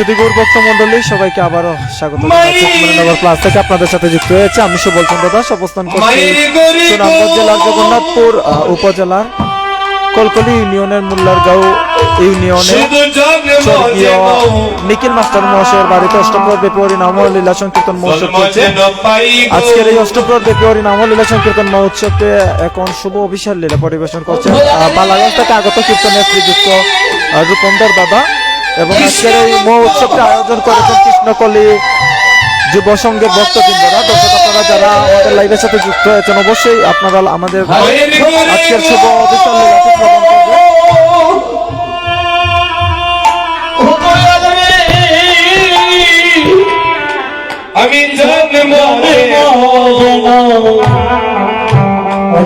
সুধীগুর ভক্ত মন্ডলী সবাইকে আবারও স্বাগত জানাচ্ছি ক্লাস থেকে আপনাদের সাথে যুক্ত হয়েছে আমি সুবল চন্দ্র দাস অবস্থান করছি সুনামগঞ্জ জেলার জগন্নাথপুর উপজেলার কলকলি ইউনিয়নের মুল্লারগাঁও ইউনিয়নে স্বর্গীয় নিখিল মাস্টার মহাশয়ের বাড়িতে অষ্টপ্রহর ব্যাপী হরিনাম ও লীলা সংকীর্তন মহোৎসব চলছে। আজকের এই অষ্টপ্রহর ব্যাপী হরিনাম ও লীলা সংকীর্তন মহোৎসবে এখন শুভ অভিষেক লীলা পরিবেশন করছেন বালাগঞ্জ থেকে আগত কীর্তনের শ্রীযুক্ত রূপন্দর দাদা এবং আজকের এই মহোৎসবটা আয়োজন করেছেন কৃষ্ণকলি যুব সংঘের ভক্তবৃন্দরা। দর্শক আপনারা যারা আমাদের লাইভের সাথে যুক্ত হয়েছেন অবশ্যই আপনারা আমাদের আজকের শুভ অভিষেক লীলাটি শ্রবণ করবেন। আমি জন্ম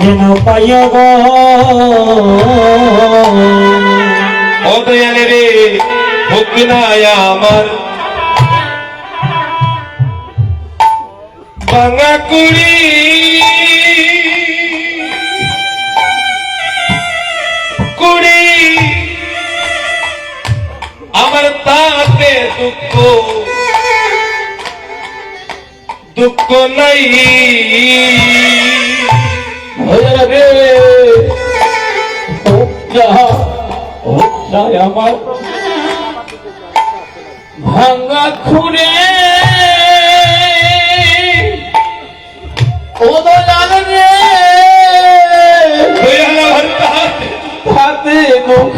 যেন পাইব ও দয়ালে রে ভক্তিনায় আমার বাঙা কুড়ি কুড়ি আমার তাতে দুঃখ দুঃখ নাই আমার ভাঙা খুঁড়ে ও দয়াল রে হাতে দুঃখ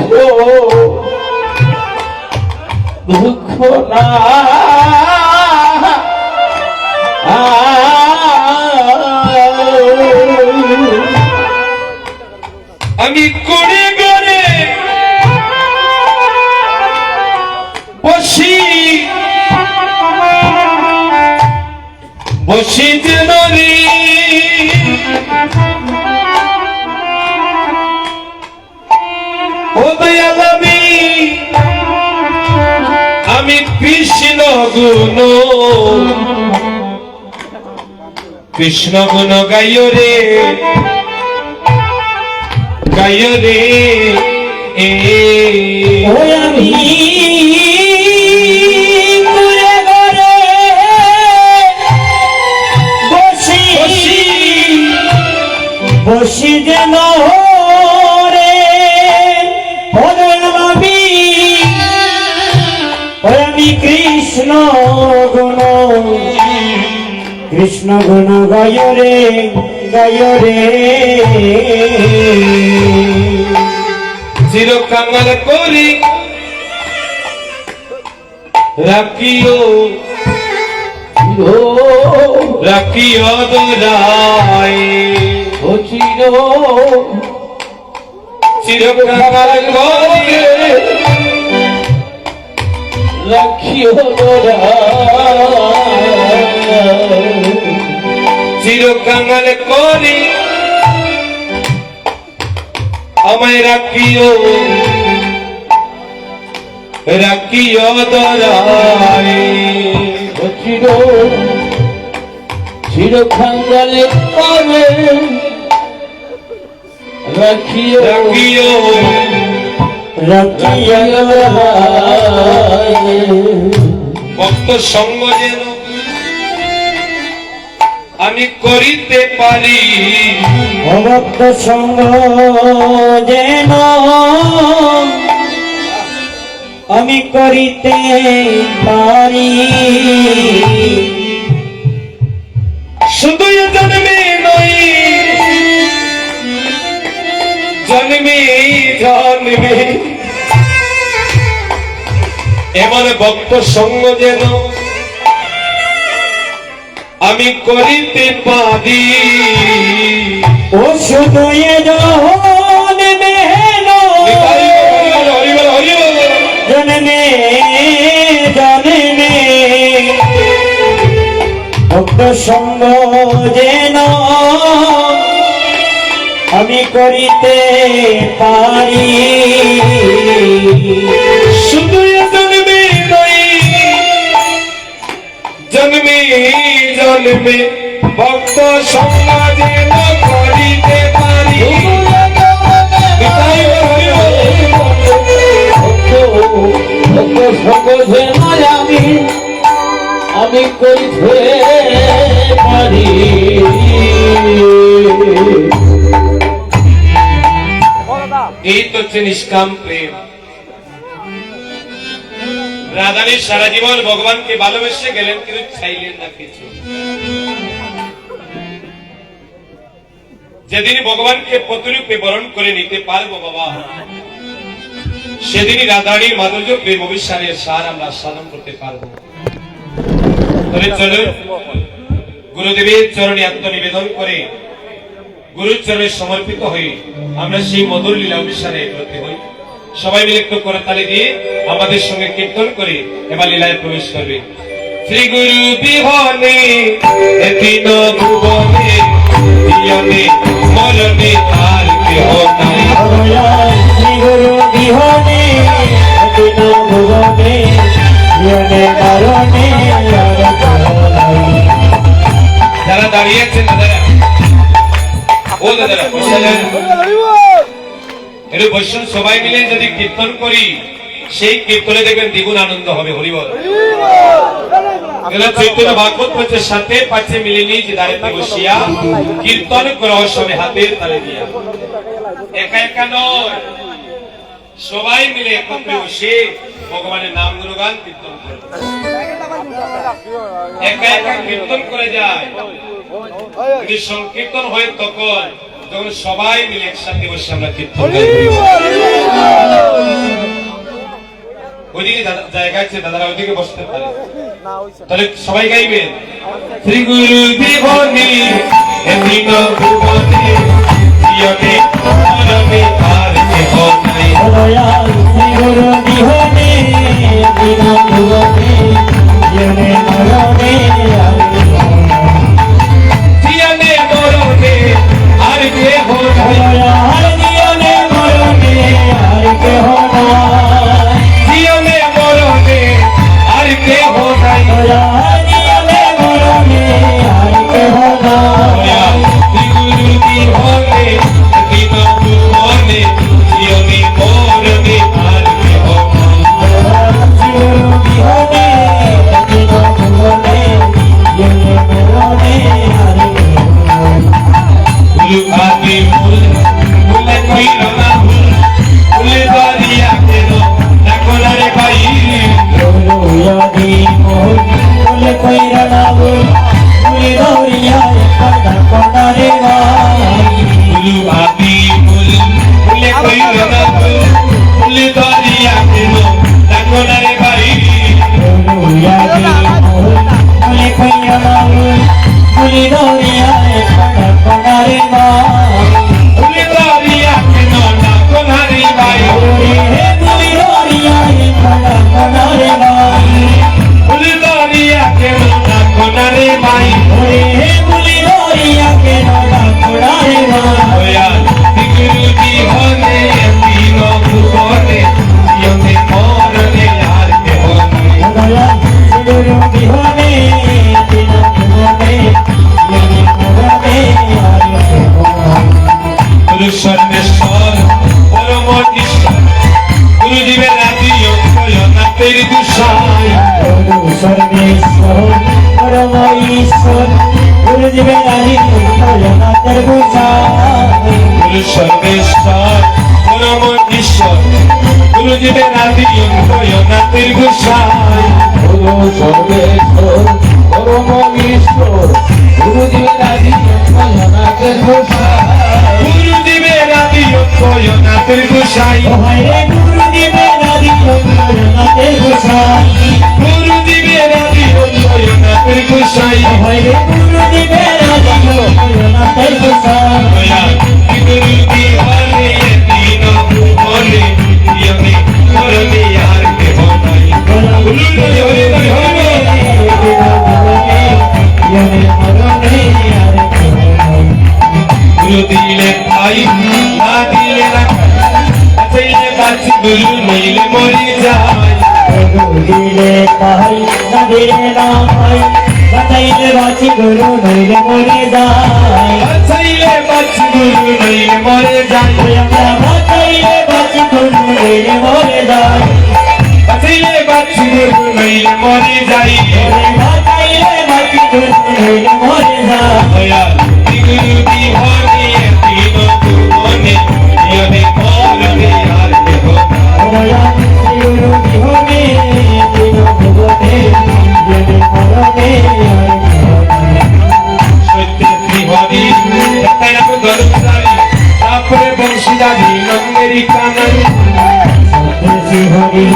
দুঃখ না আমি করে গড়ে বসি বসি যেন রে ও দয়াল আমি কৃষ্ণ গুণ কৃষ্ণ গুণ গাইও রে গাইও রে আমি বসি যেন রে আমি কৃষ্ণ গুণ কৃষ্ণ গুণ গায় রে চির কাঙাল করি রাখিও রাখিও দোরায় ও চির কাঙাল করি রাখিও দোরায় চির কাঙাল করি আমায় রাখিও রাখিও দরায় চির কাঙাল করে রাখিও রাখিও রাখিও ভক্ত সঙ্গ যেন আমি করিতে পারি ভক্ত সঙ্গ যেন আমি করিতে পারি শুধু জন্মে নই জন্মে জন্মে এমন ভক্ত সঙ্গ যেন আমি করিতে পারি ও শুধু জন্মে জন্মে জন্মে ভক্ত সঙ্গ যেন আমি করিতে পারি শুধু জন্মে নই জন্মে জন্মে ভক্ত সঙ্গ যেন করিতে পারি ভক্ত সঙ্গ যেন আমি করিতে পারি। এই তো হচ্ছে নিষ্কাম প্রেম। রাধারানী সারা জীবন ভগবানকে ভালোবেসে গেলেন, কিন্তু চাইলেন না কিছু। যেদিন ভগবানকে প্রতিরূপে বরণ করে নিতে পারবো বাবা, সেদিনই রাধারানীর মাধুর্য প্রেম অভিসারের সার আমরা সাধন করতে পারবো। তবে চলুন গুরুদেবের চরণে আত্মনিবেদন করে গুরুর চরণে সমর্পিত হয়ে আমরা সেই মধুর লীলা অভিসারে করতে হই। সবাই মিলে একটু করতালি দিয়ে আমাদের সঙ্গে কীর্তন করে এবার লীলায় প্রবেশ করবে। শ্রী গুরু বিহনে দিন ভুবনে জীবনে মরণে আর কেহ নাই। শ্রী গুরু বিহনে দিন ভুবনে জীবনে মরণে আর কেহ নাই। যারা দাঁড়িয়ে আছেন দাদারা, ও দাদারা বসে যান, একটু বসুন। সবাই মিলে যদি কীর্তন করি, সেই কীর্তনে দেখবেন দ্বিগুণ আনন্দ হবে। হরিবল। চৈতন্য ভাগবত পথের সাথে পাচ্ছে মিলে নিজ দাঁড়িয়ে বসিয়া কীর্তন করা সবে হাতের তালে দিয়া। একা একা নয়, সবাই মিলে একত্রে বসে ভগবানের নাম গুণগান কীর্তন করে। একা একা কীর্তন করে যায়, যদি সংকীর্তন হয় তখন যখন সবাই মিলে একসাথে বসে আমরা কীর্তন করি। ওইদিকে জায়গা আছে, দাদারা ওইদিকে বসতে পারে, তাহলে সবাই গাইবেন। শ্রী গুরু বিহনে দিন ভুবনে জীবনে মরণে আর কেহ নাই। শ্রী গুরু বিহনে দিন ভুবনে জীবনে মরণে আর কেহ নাই। জীবনে মরণে আর কেহ নাই। জীবনে মরণে আর কেহ নাই। জীবনে মরণে আর কেহ নাই। জীবনে মরণে আর কেহ নাই। শ্রী গুরু বিহনে দিন ভুবনে জীবনে মরণে আর কেহ নাই। শ্রী গুরু বিহনে দিন ভুবনে জীবনে মরণে আর কেহ নাই। গুরু আদি মূল মূলে কইর না ভুল, মূলে দরিয়া কেন না কোলারে ভাই। গুরুয়াদি মোহন বলে কইরা না ভুল, ভুলে দরিয়া একদা কোনারে ভাই। গুরু আদি মূল মূলে কইর না ভুল, মূলে দরিয়া কেন না কোলারে ভাই। গুরুয়াদি মোহন বলে কইরা না ভুল, ভুলে দরিয়া একদা কোনারে ভাই। মূলে দরিয়া কেন না কোলারে ভাই। হে ভুলে দরিয়া একদা কোনারে ভাই। মূলে দরিয়া কেন না কোলারে ভাই। হে ভুলে দরিয়া একদা কোনারে ভাই। ওয়া গুরু বিহনে দিন ভুবনে জীবনে মরণে আর কেহ নাই। গুরু বিহনে দিন ভুবনে জীবনে মরণে আর কেহ নাই। গুরু সর্বেশ্বর পরম ঈশ্বর, গুরু জীবের রাজি অক্ষয়নাথের দুসাই। গুরু সর্বেশ্বর পরম ঈশ্বর, গুরু জীবের আদি ভোলানাথের গোসাই। গুরু সর্বেশ্বর পরম ঈশ্বর, গুরু জীবের রাজি অক্ষয়নাথের দুসাই। গুরু সর্বেশ্বর পরম ঈশ্বর, গুরু জীবের আদি ভোলানাথের গোসাই। গুরু জীবের রাজি অক্ষয়নাথের দুসাই। হে গুরু জীবের আদি ভোলানাথের গোসাই। গুরু জীবের রাজি অক্ষয়নাথের দুসাই। হে গুরু জীবের আদি ভোলানাথের গোসাই। ওয়া গুরু বিহনে দিন ভুবনে জীবনে মরণে আর কেহ নাই। গুরু হরি হরি হরি। গুরু দিলে ভাই না দিলে না চাইলে বাঁচি, গুরু নইলে মরি যায়। দিলে তাই না দিলে নাই, বাঁচাইলে বাঁচি গুরু নইলে মরে যায়। চাইলে বাঁচি, গুরু নইলে মরে যায়। আমরা বাঁচাইলে বাঁচি গুরু নইলে মরে যায়। চাইলে বাঁচি নইলে মরে যাই বাঁচাইলে বাঁচি নইলে মরে যাই দয়াল গুরু বিহনে তিন ভুবনে জীবনে মরণে আর কেহ দয়া গুরু বিহনে তিন ভুবনে জীবনে মরণে সত্য শ্রীহরি তাই আমি দরবারি তারপরে বংশীদারি নন্দেরি কানাই সত্যি হরি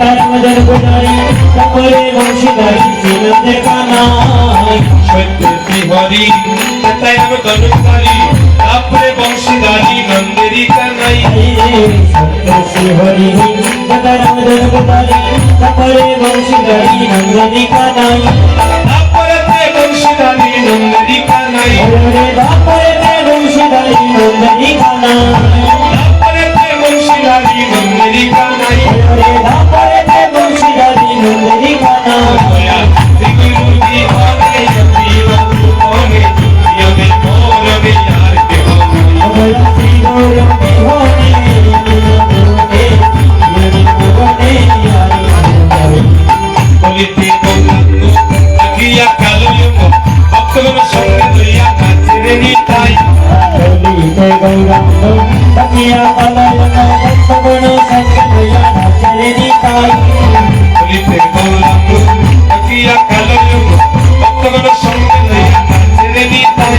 তার মদর গুনারি তারপরে বংশীদারি ছিল দেখানাই সত্য শ্রীহরি তাই আমি দরবারি তারপরে বংশীদারি নন্দেরি কানাই সত্যি হরি তার মদর গুনারি তারপরে বংশীদারি নন্দনী কানাই তারপরে বংশীদারি নন্দেরি কানাই ওরে তারপরে বংশীদারি নন্দনী কানাই তারপরে বংশীদারি নন্দেরি কানাই ওরে তারপরে বংশীদারি নন্দনী কানাই দয়া গুরু বিহনে তিন ভুবনে জীবনে মরণে আর কেহ আমরা শ্রী গৌর বিহনে বিহনে বিহনে বিহনে বলিতে বললাম আখিয়া কালো ভক্তগণ সঙ্গে লইয়া নাচে নিতাই বলিতে গৌরাঙ্গ তাকিয়া পালায়ন ভক্তগণ সঙ্গে লইয়া নাচে নিতাই বলিতে বললাম আখিয়া কালো ভক্তগণ সঙ্গে লইয়া নাচে নিতাই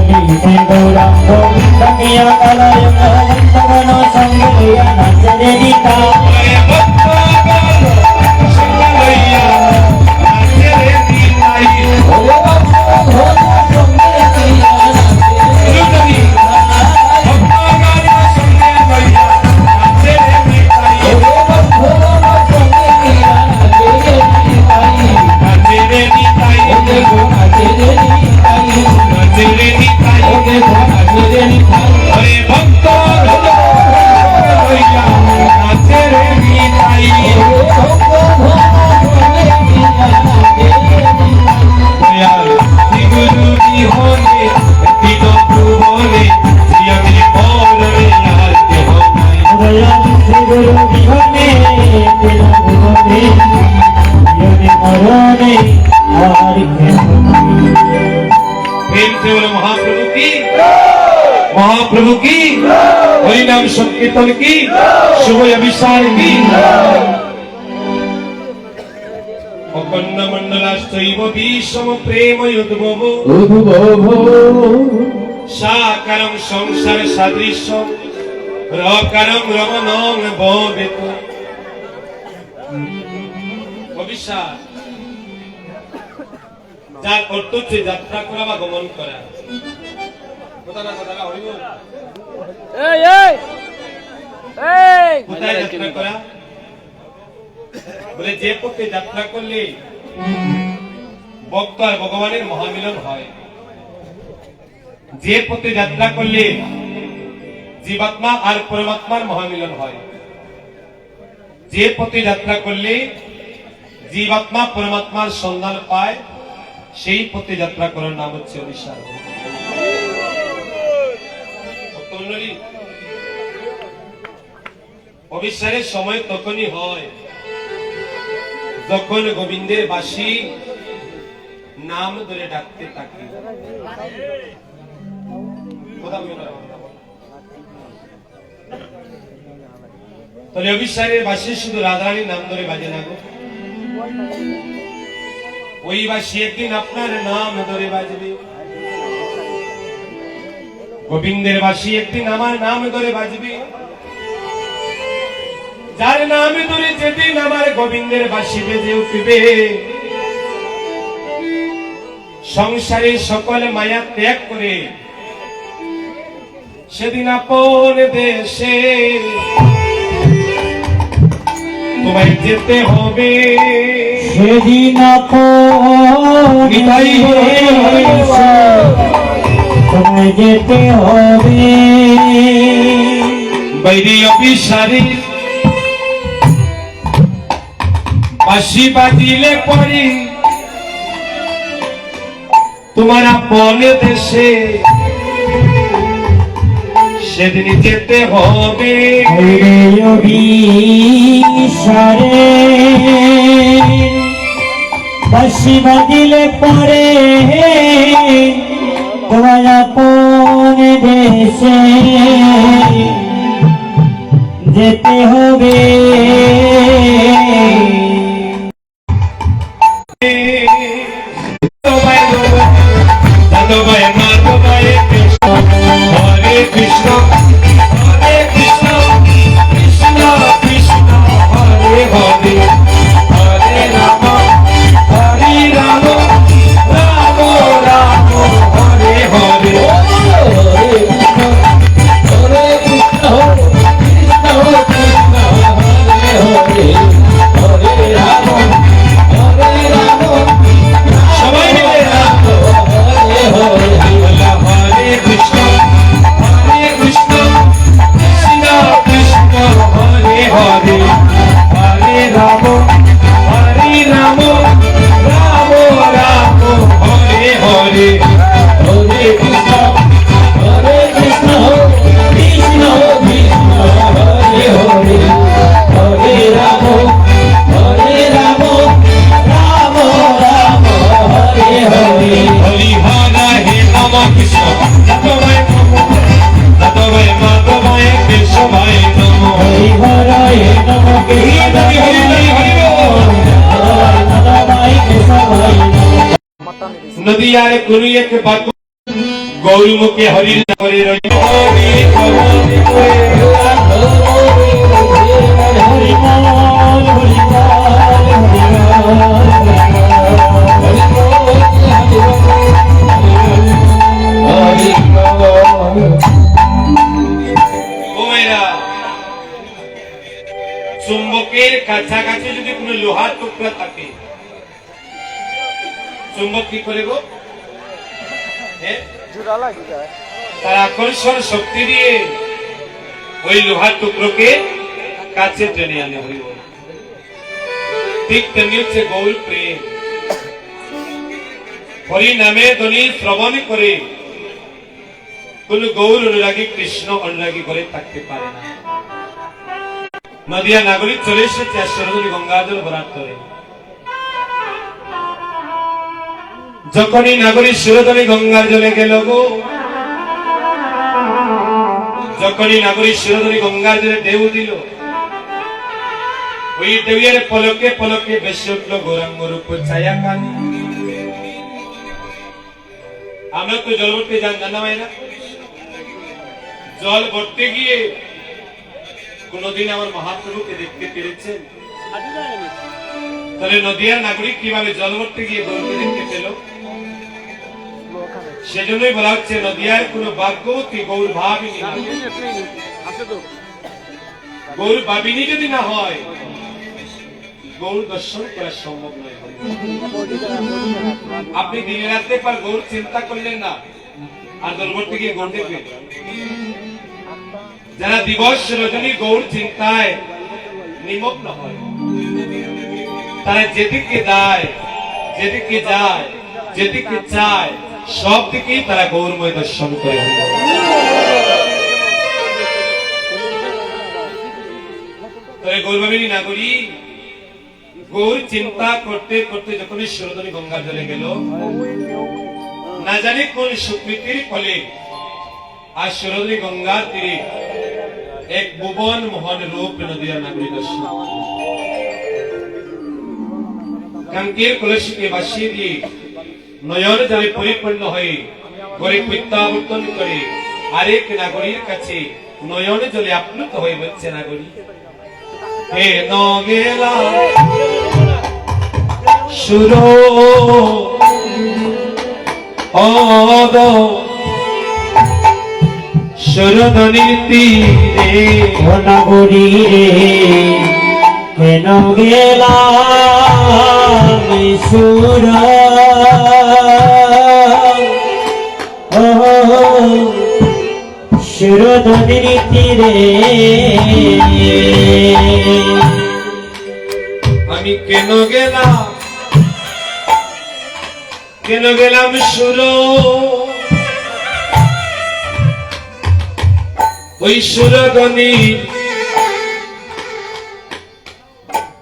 বলিতে গৌরাঙ্গ তাকিয়া পালায়ন ভক্তগণ সঙ্গে লইয়া নাচে নিতাই ওরে ভক্তগণ সঙ্গে লইয়া নাচে নিতাই গুরুদেবী ভক্তগণ সঙ্গে লইয়া নাচে নিতাই নাচে নিতাই নাচে নিতাই ওরে ভক্তগণ লইয়া নাচে নিতাই দয়াল গুরু বিহনে তিন ভুবনে জীবনে মরণে আর কেহ নাই গুরু বিহনে তিন ভুবনে জীবনে মরণে আর কেহ प्रेम से बोलो महाप्रभु की महाप्रभु की हरि नाम संकीर्तन की शुभ अभिषेक की अखंड मंडलाश्चैव विषम प्रेम युद्भव साकारं संसार सदृशं रकारं रमणं भवेत् अभिषेक যার অর্থ হচ্ছে যাত্রা করা বা গমন করা কোথায় যাত্রা করা বলে যে পথে যাত্রা করলে ভক্ত আর ভগবানের মহামিলন হয়, যে পথে যাত্রা করলে জীবাত্মা আর পরমাত্মার মহামিলন হয়, যে পথে যাত্রা করলে জীবাত্মা পরমাত্মার সন্ধান পায়, সেই পথে যাত্রা করার নাম হচ্ছে অভিসার। অভিসারের সময় তখনই হয় যখন গোবিন্দের বাসী নাম ধরে ডাকতে থাকে। তাহলে অভিসারের বাসী শুধু রাধারানীর নাম ধরে বাজে না গো, ওই বাসী একদিন আপনার নাম ধরে বাজবে। গোবিন্দের বাসী একদিন আমার নাম ধরে বাজবে। যার নাম ধরে যেদিন আমার গোবিন্দের বাসী বেজে উঠবে, সংসারের সকল মায়া ত্যাগ করে সেদিন আপন দেশে তোমায় যেতে হবে। সেদিন নিতাই তোমায় যেতে হবে। বাইরে অভিসারী বাঁশি বাজিলে পরে তোমার আপন দেশে সেদিন যেতে হবে। অভিসারে বাঁশি বাজিলে পরে তোমার আপন দেশে যেতে হবে। হরে কৃষ্ণ হরে কৃষ্ণ কৃষ্ণ কৃষ্ণ হরে হরে হরে রাম হরে রাম রাম রাম হরে হরে সবাই মিলে হরে কৃষ্ণ হরে কৃষ্ণ কৃষ্ণ কৃষ্ণ হরে হরে হরে রাম হরে রাম রাম রাম হরে হরে হরে কৃষ্ণ হরে কৃষ্ণ কৃষ্ণ কৃষ্ণ হরে হরে হরে রাম হরে রাম রাম রাম হরে হরে হরি হরা হে নম কৃষ্ণ ততবায় ততবায় মাধবায় কেশবায় নম হরি হরায় নমঃ হরি হরি হরি হরি হরি নদিয়ার কোন এক বাক গৌরমুখে হরি করে রই হরি হরি হরি চুম্বকের কাছাকাছি যদি কোনো লোহার টুকরা থাকে, চুম্বক কি করে গো? তার আকর্ষণ শক্তি দিয়ে ওই লোহার টুকরোকে কাছে টেনে আনে হইব। ঠিক তেমনি হচ্ছে গৌর প্রেম। হরি নামে ধ্বনি শ্রবণ করে কোন গৌর অনুরাগী কৃষ্ণ অনুরাগী করে থাকতে পারে না। নদিয়া নাগরিক চলে এসেছে সরোজনী গঙ্গাজল ভরাট করে। যখনই নাগরিক সরোজনী গঙ্গার জলে গেল গো, যখনই নাগরিক সরোজনী গঙ্গার জলে ঢেউ দিল, ওই ঢেউয়ের পলকে পলকে বেশি উঠল গৌরাঙ্গ রূপ ছায়া কানি। আমরা তো জল ভরতে জানা হয় না, জল ভরতে গিয়ে কোনদিন আমার মহাপ্রভুকে দেখতে পেরেছেন? তাহলে নদিয়ার নাগরিক কিভাবে জল ভরতে গিয়ে গৌরকে দেখতে পেল? সেজন্যই বলা হচ্ছে নদিয়ার কোন ভাগ্যবতী গৌর ভাবিনী, গৌর ভাবিনী যদি না হয় গৌর দর্শন করা সম্ভব নয়। আপনি দিনে রাত্রে পর গৌর চিন্তা করলেন না, আর জল ভরতে গিয়ে গৌর দেখবেন? যারা দিবস রজনী গৌর চিন্তায় নিমগ্ন হয়, তারা যেদিকে যায়, যেদিকে যায়, যেদিকে চায়, সব দিকেই তারা গৌরময় দর্শন করে। তবে গৌরবাবিনী নাগরী গৌর চিন্তা করতে করতে যখন সরোজনী গঙ্গা জলে গেল, না জানি কোন সুকৃতির ফলে আর সরোজনী গঙ্গার তীরে এক ভুবন মোহন রূপ নদিয়ার নাগরিক দর্শন। কাঙ্কের কলসিকে বাসিয়ে দিয়ে নয়ন জলে পরিপূর্ণ হয়ে গরিব প্রত্যাবর্তন করে আরেক নাগরীর কাছে নয়ন জলে আপ্লুত হয়ে বলছে, নাগরী হে নগেলা সুরো অদ সরোজনীর তীরে নাগরী রে কেন গেলাম সুর সুরধনির তীরে আমি কেন গেলাম সুর ওই সুরধনী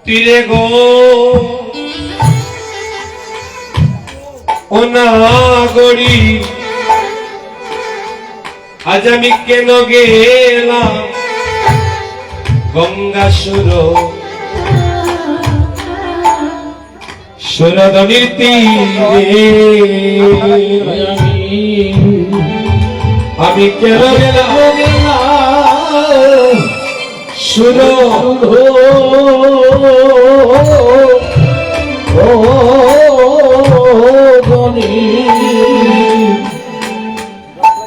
তীরে গো, ও নাগরি আজ আমি কেন গেলাম গঙ্গা সুরধনির তীরে আমি কেন গেলাম সুর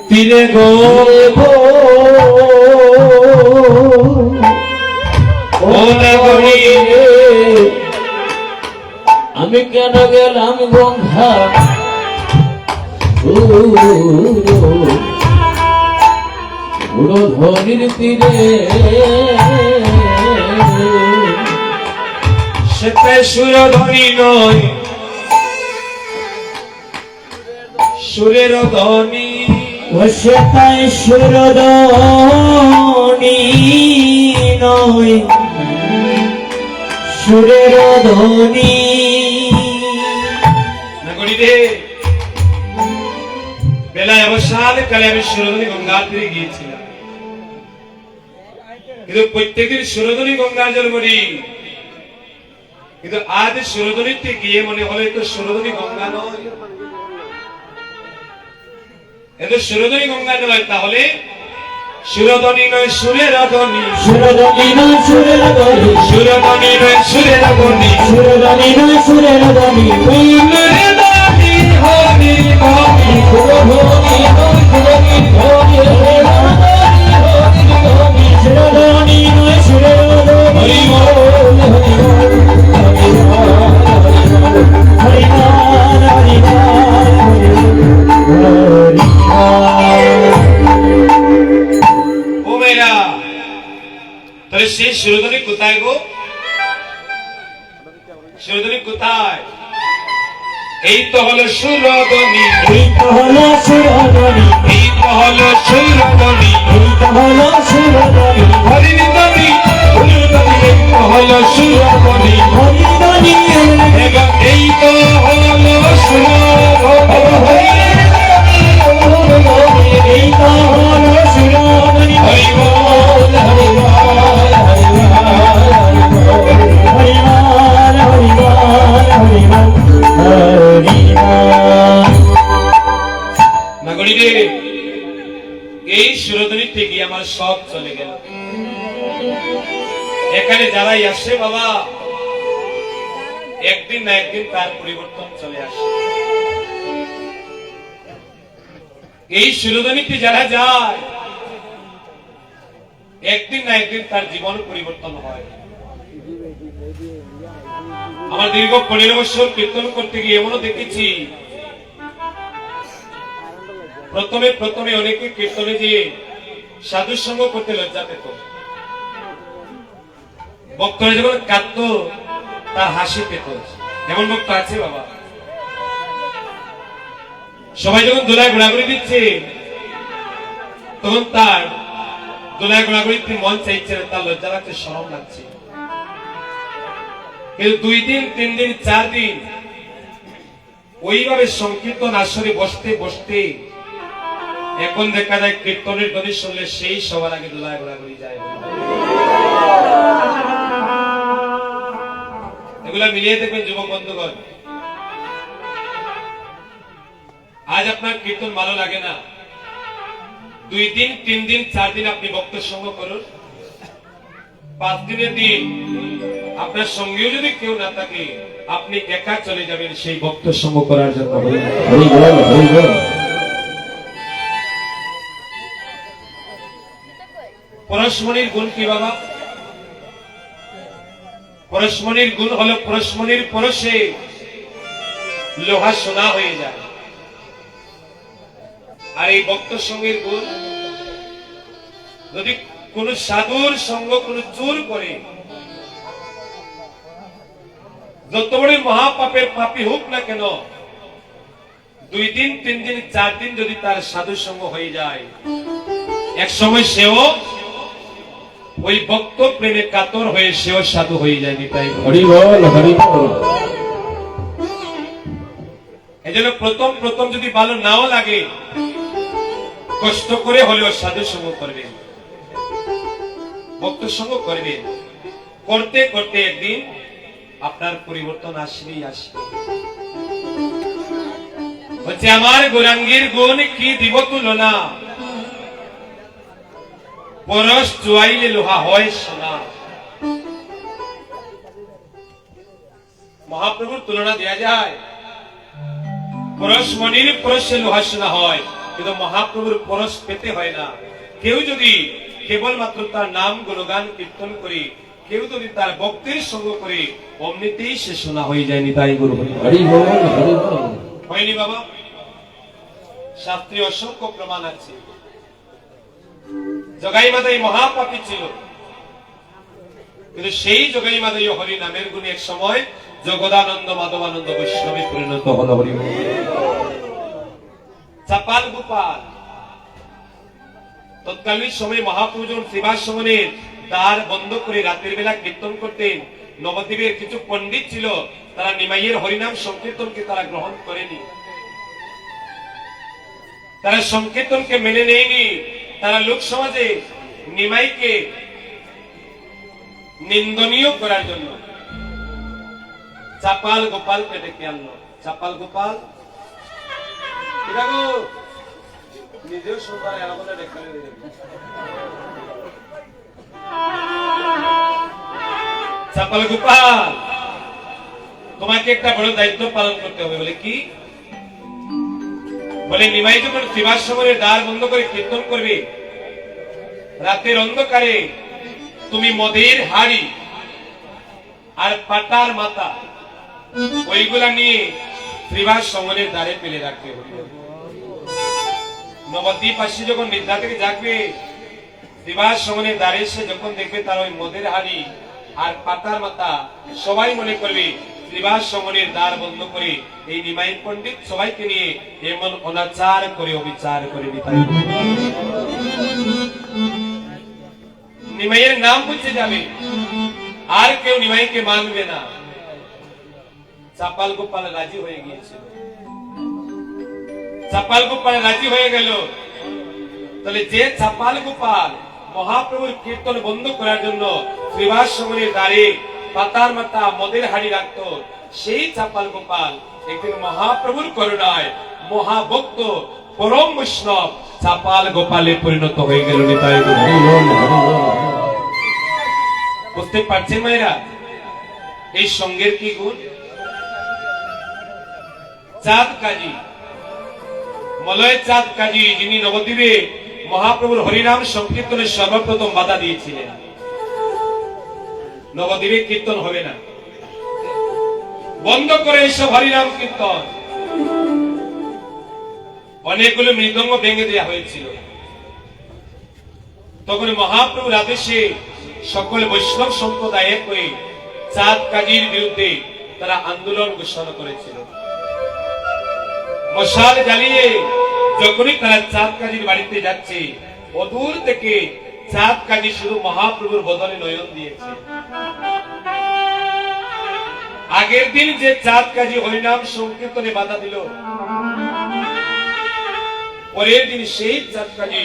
তীরে গো ও নাগরি আমি কেন গেলাম গঙ্গা ধনির তীরে সেটা সুরধনি নয় সুরের ধ্বনি সেটাই সুরধনি নয় সুরের ধ্বনি নাগরি রে বেলায় অবসান কালে আমি সুরধনি গঙ্গার তীরে গিয়েছিলাম, কিন্তু প্রত্যেকদিন সুরধনি গঙ্গার জল করি, কিন্তু আজ সুরধনিতে গিয়ে মনে হলো তো সুরধনি গঙ্গা নয়, এত সুরধনি গঙ্গা নয়, তাহলে সুরধনি নয় সুরের ধ্বনি, সুরধনি নয় সুরের ধ্বনি, সুরধনি নয় সুরের ধ্বনি, সুরধনি নয় সুরের ধ্বনি, ফুলের ধ্বনি হরি হরি সুরধনি নয় সুরধনি ধ্বনি, সুরধনি নয় সুরের ধ্বনি, হরি হরি হরি ও মেয়েরা, তাহলে সেই সুরধনি কোথায় গো? সুরধনি কোথায়? এই তো হলো সুরধনি, এই তো হলো সুরধনি, এই তো হলো সুরধনি, এই তো হলো সুরধনি, হরির ধ্বনি সুরধনি, এই তো হলো সুরধনি, হরি ধ্বনি, এবং এই তো হলো সুরধনি, এই তো হলো সুরধনি, হরি বল হরি বল, হরি বল, হরি বল, হরি বল, হরি বল, হরি বল। নাগরি রে, এই সুরধনি থেকে আমার সব চলে গেল। এখানে যারাই আসে বাবা, একদিন না একদিন তার পরিবর্তন চলে আসে। এই সুরধনিতে যারা যায়, একদিন না একদিন তার জীবন পরিবর্তন হয়। আমার দীর্ঘ 15 বছর কীর্তন করতে গিয়ে এমনও দেখেছি, প্রথমে অনেকে কীর্তনে গিয়ে সাধুর সঙ্গ করতে লজ্জা পেত, বক্তরা যখন কাঁদত তার হাসি পেত, এমন বক্ত আছে বাবা। সবাই যখন দোলায় ঘোরাঘুরি দিচ্ছে, তখন তার দোলায় ঘোরাঘুরিতে মন চাইছে না, তার লজ্জা লাগছে, শরম লাগছে। কিন্তু 2 দিন 3 দিন 4 দিন ওইভাবে সংকীর্তন আসরে বসতে বসতে এখন দেখা যায় কীর্তনের ধ্বনি শুনলে সেই সবার আগে দোলায় ঘোরাঘুরি যায়। এগুলা মিলিয়ে দেখবেন যুবক বন্ধুগণ, আজ আপনার কীর্তন ভালো লাগে না, 2 দিন 3 দিন 4 দিন আপনি ভক্তের সঙ্গ করুন, 5 দিনের দিন আপনার সঙ্গেও যদি কেউ না থাকে, আপনি একা চলে যাবেন সেই ভক্তের সঙ্গ করার জন্য। হরি বল, হরি বল। পরশমণির গুণ কি বাবা? পরশমণির গুণ হলো পরশমণির পরশে লোহা সোনা হয়ে যায়। আর এই ভক্ত সঙ্গের গুণ, যদি কোন সাধুর সঙ্গ কোন চোর করে, যত বড় মহাপাপের পাপী হোক না কেন, 2 দিন 3 দিন 4 দিন যদি তার সাধুর সঙ্গ হয়ে যায়, এক সময় সেও ওই ভক্ত প্রেমে কাতর হয়ে সেও সাধু হয়ে যায়। নিতাই হরি বল, হরি বল। এজন্য প্রথম প্রথম যদি ভালো নাও লাগে, কষ্ট করে হলেও সাধু সঙ্গ করবেন, ভক্ত সঙ্গ করবেন। করতে করতে একদিন আপনার পরিবর্তন আসবেই আসবে। হচ্ছে আমার গৌরাঙ্গীর গুণ কি দিব তুলনা, পরশ চুয়াইলে লোহা হয় সোনা। মহাপ্রভুর তুলনা দেয়া যায়, পরশমণির পরশে লোহা সোনা হয়, কিন্তু মহাপ্রভুর পরশ পেতে হয় না। কেউ যদি কেবলমাত্র তার নাম গুণগান কীর্তন করে, কেউ যদি তার ভক্তির সঙ্গ করে, অমনিতেই সে সোনা হয়ে যায়নি। তাই গুরু হরি বল হরি বল। হয়নি বাবা, শাস্ত্রীয় অসংখ্য প্রমাণ আছে। জগাই মাদাই মহাপাপী ছিল, কিন্তু সেই জগাই মাদাই হরি নামের গুণে এক সময় জগদানন্দ মাধবানন্দ বৈষ্ণবে পরিণত হল। হরি বল। চাপাল গোপাল তৎকালীন সময় মহাপ্রভু যখন শ্রীবাসমনের দ্বার বন্ধ করে রাতের বেলা কীর্তন করতেন, নবদ্বীপের কিছু পণ্ডিত ছিল, তারা নিমাইয়ের হরিনাম সংকীর্তনকে তারা গ্রহণ করেনি, তারা সংকীর্তনকে মেনে নেয়নি। তারা লোক সমাজে নিমাইকে নিন্দনীয় করার জন্য চাপাল গোপালকে ডেকে আনলো। চাপাল গোপাল নিজেও সরকার আমাদের ডেকে চাপাল গোপাল, তোমাকে একটা বড় দায়িত্ব পালন করতে হবে। বলে কি? বলে নিমাই যখন শ্রীবাসমনের দ্বার বন্ধ করে কীর্তন করবে, রাতের অন্ধকারে তুমি মদের হাড়ি আর পাটার মাথা ওইগুলা নিয়ে শ্রীবাসমনের দ্বারে ফেলে রাখতে হবে। নবদ্বীপবাসী যখন নিদ্রা থেকে জাগবে, শ্রীবাসমনের দ্বারে এসে যখন দেখবে তার ওই মদের হাড়ি আর পাতার মাথা, সবাই মনে করবে শ্রীবাসমনের দ্বার বন্ধ করে এই নিমাই পণ্ডিত সবাইকে নিয়ে এমন অনাচার করে অবিচার করে বিতাড়িত। নিমাইয়ের নাম মুছে যাবে, আর কেউ নিমাইকে মানবে না। চাপাল গোপাল রাজি হয়ে গিয়েছিল। চাপাল গোপাল রাজি হয়ে গেল। তাহলে যে চাপাল গোপাল মহাপ্রভুর কীর্তন বন্ধ করার জন্য শ্রীবাসমনের দ্বারে পাতার মাথা মদের হাড়ি রাখত, সেই চাপাল গোপাল একদিন মহাপ্রভুর করুণায় মহাভক্ত পরম বৈষ্ণব চাপাল গোপালে পরিণত হয়ে গেল। নিতাই গৌর। বুঝতে পারছেন মায়েরা এই সঙ্গের কি গুণ? চাঁদ কাজী, মলয় চাঁদ কাজী, যিনি নবদ্বীপে মহাপ্রভুর হরিনাম সংকীর্তনে সর্বপ্রথম বাধা দিয়েছিলেন। নবদ্বীপে কীর্তন হবে না, বন্ধ করে এসব হরিনাম কীর্তন। অনেকগুলো মৃদঙ্গ ভেঙে দেওয়া হয়েছিল। তখন মহাপ্রভুর আদেশে সকল বৈষ্ণব সম্প্রদায় এক হয়ে চাঁদ কাজীর বিরুদ্ধে তারা আন্দোলন ঘোষণা করেছিল। মশাল জ্বালিয়ে যখনই তারা চাঁদ কাজীর বাড়িতে যাচ্ছে, অদূর থেকে চাঁদ কাজী শুধু মহাপ্রভুর বদলে নয়ন দিয়েছে। আগের দিন যে চাঁদ কাজী হরিনাম সংকীর্তনে বাধা দিল, পরের দিন সেই চাঁদ কাজী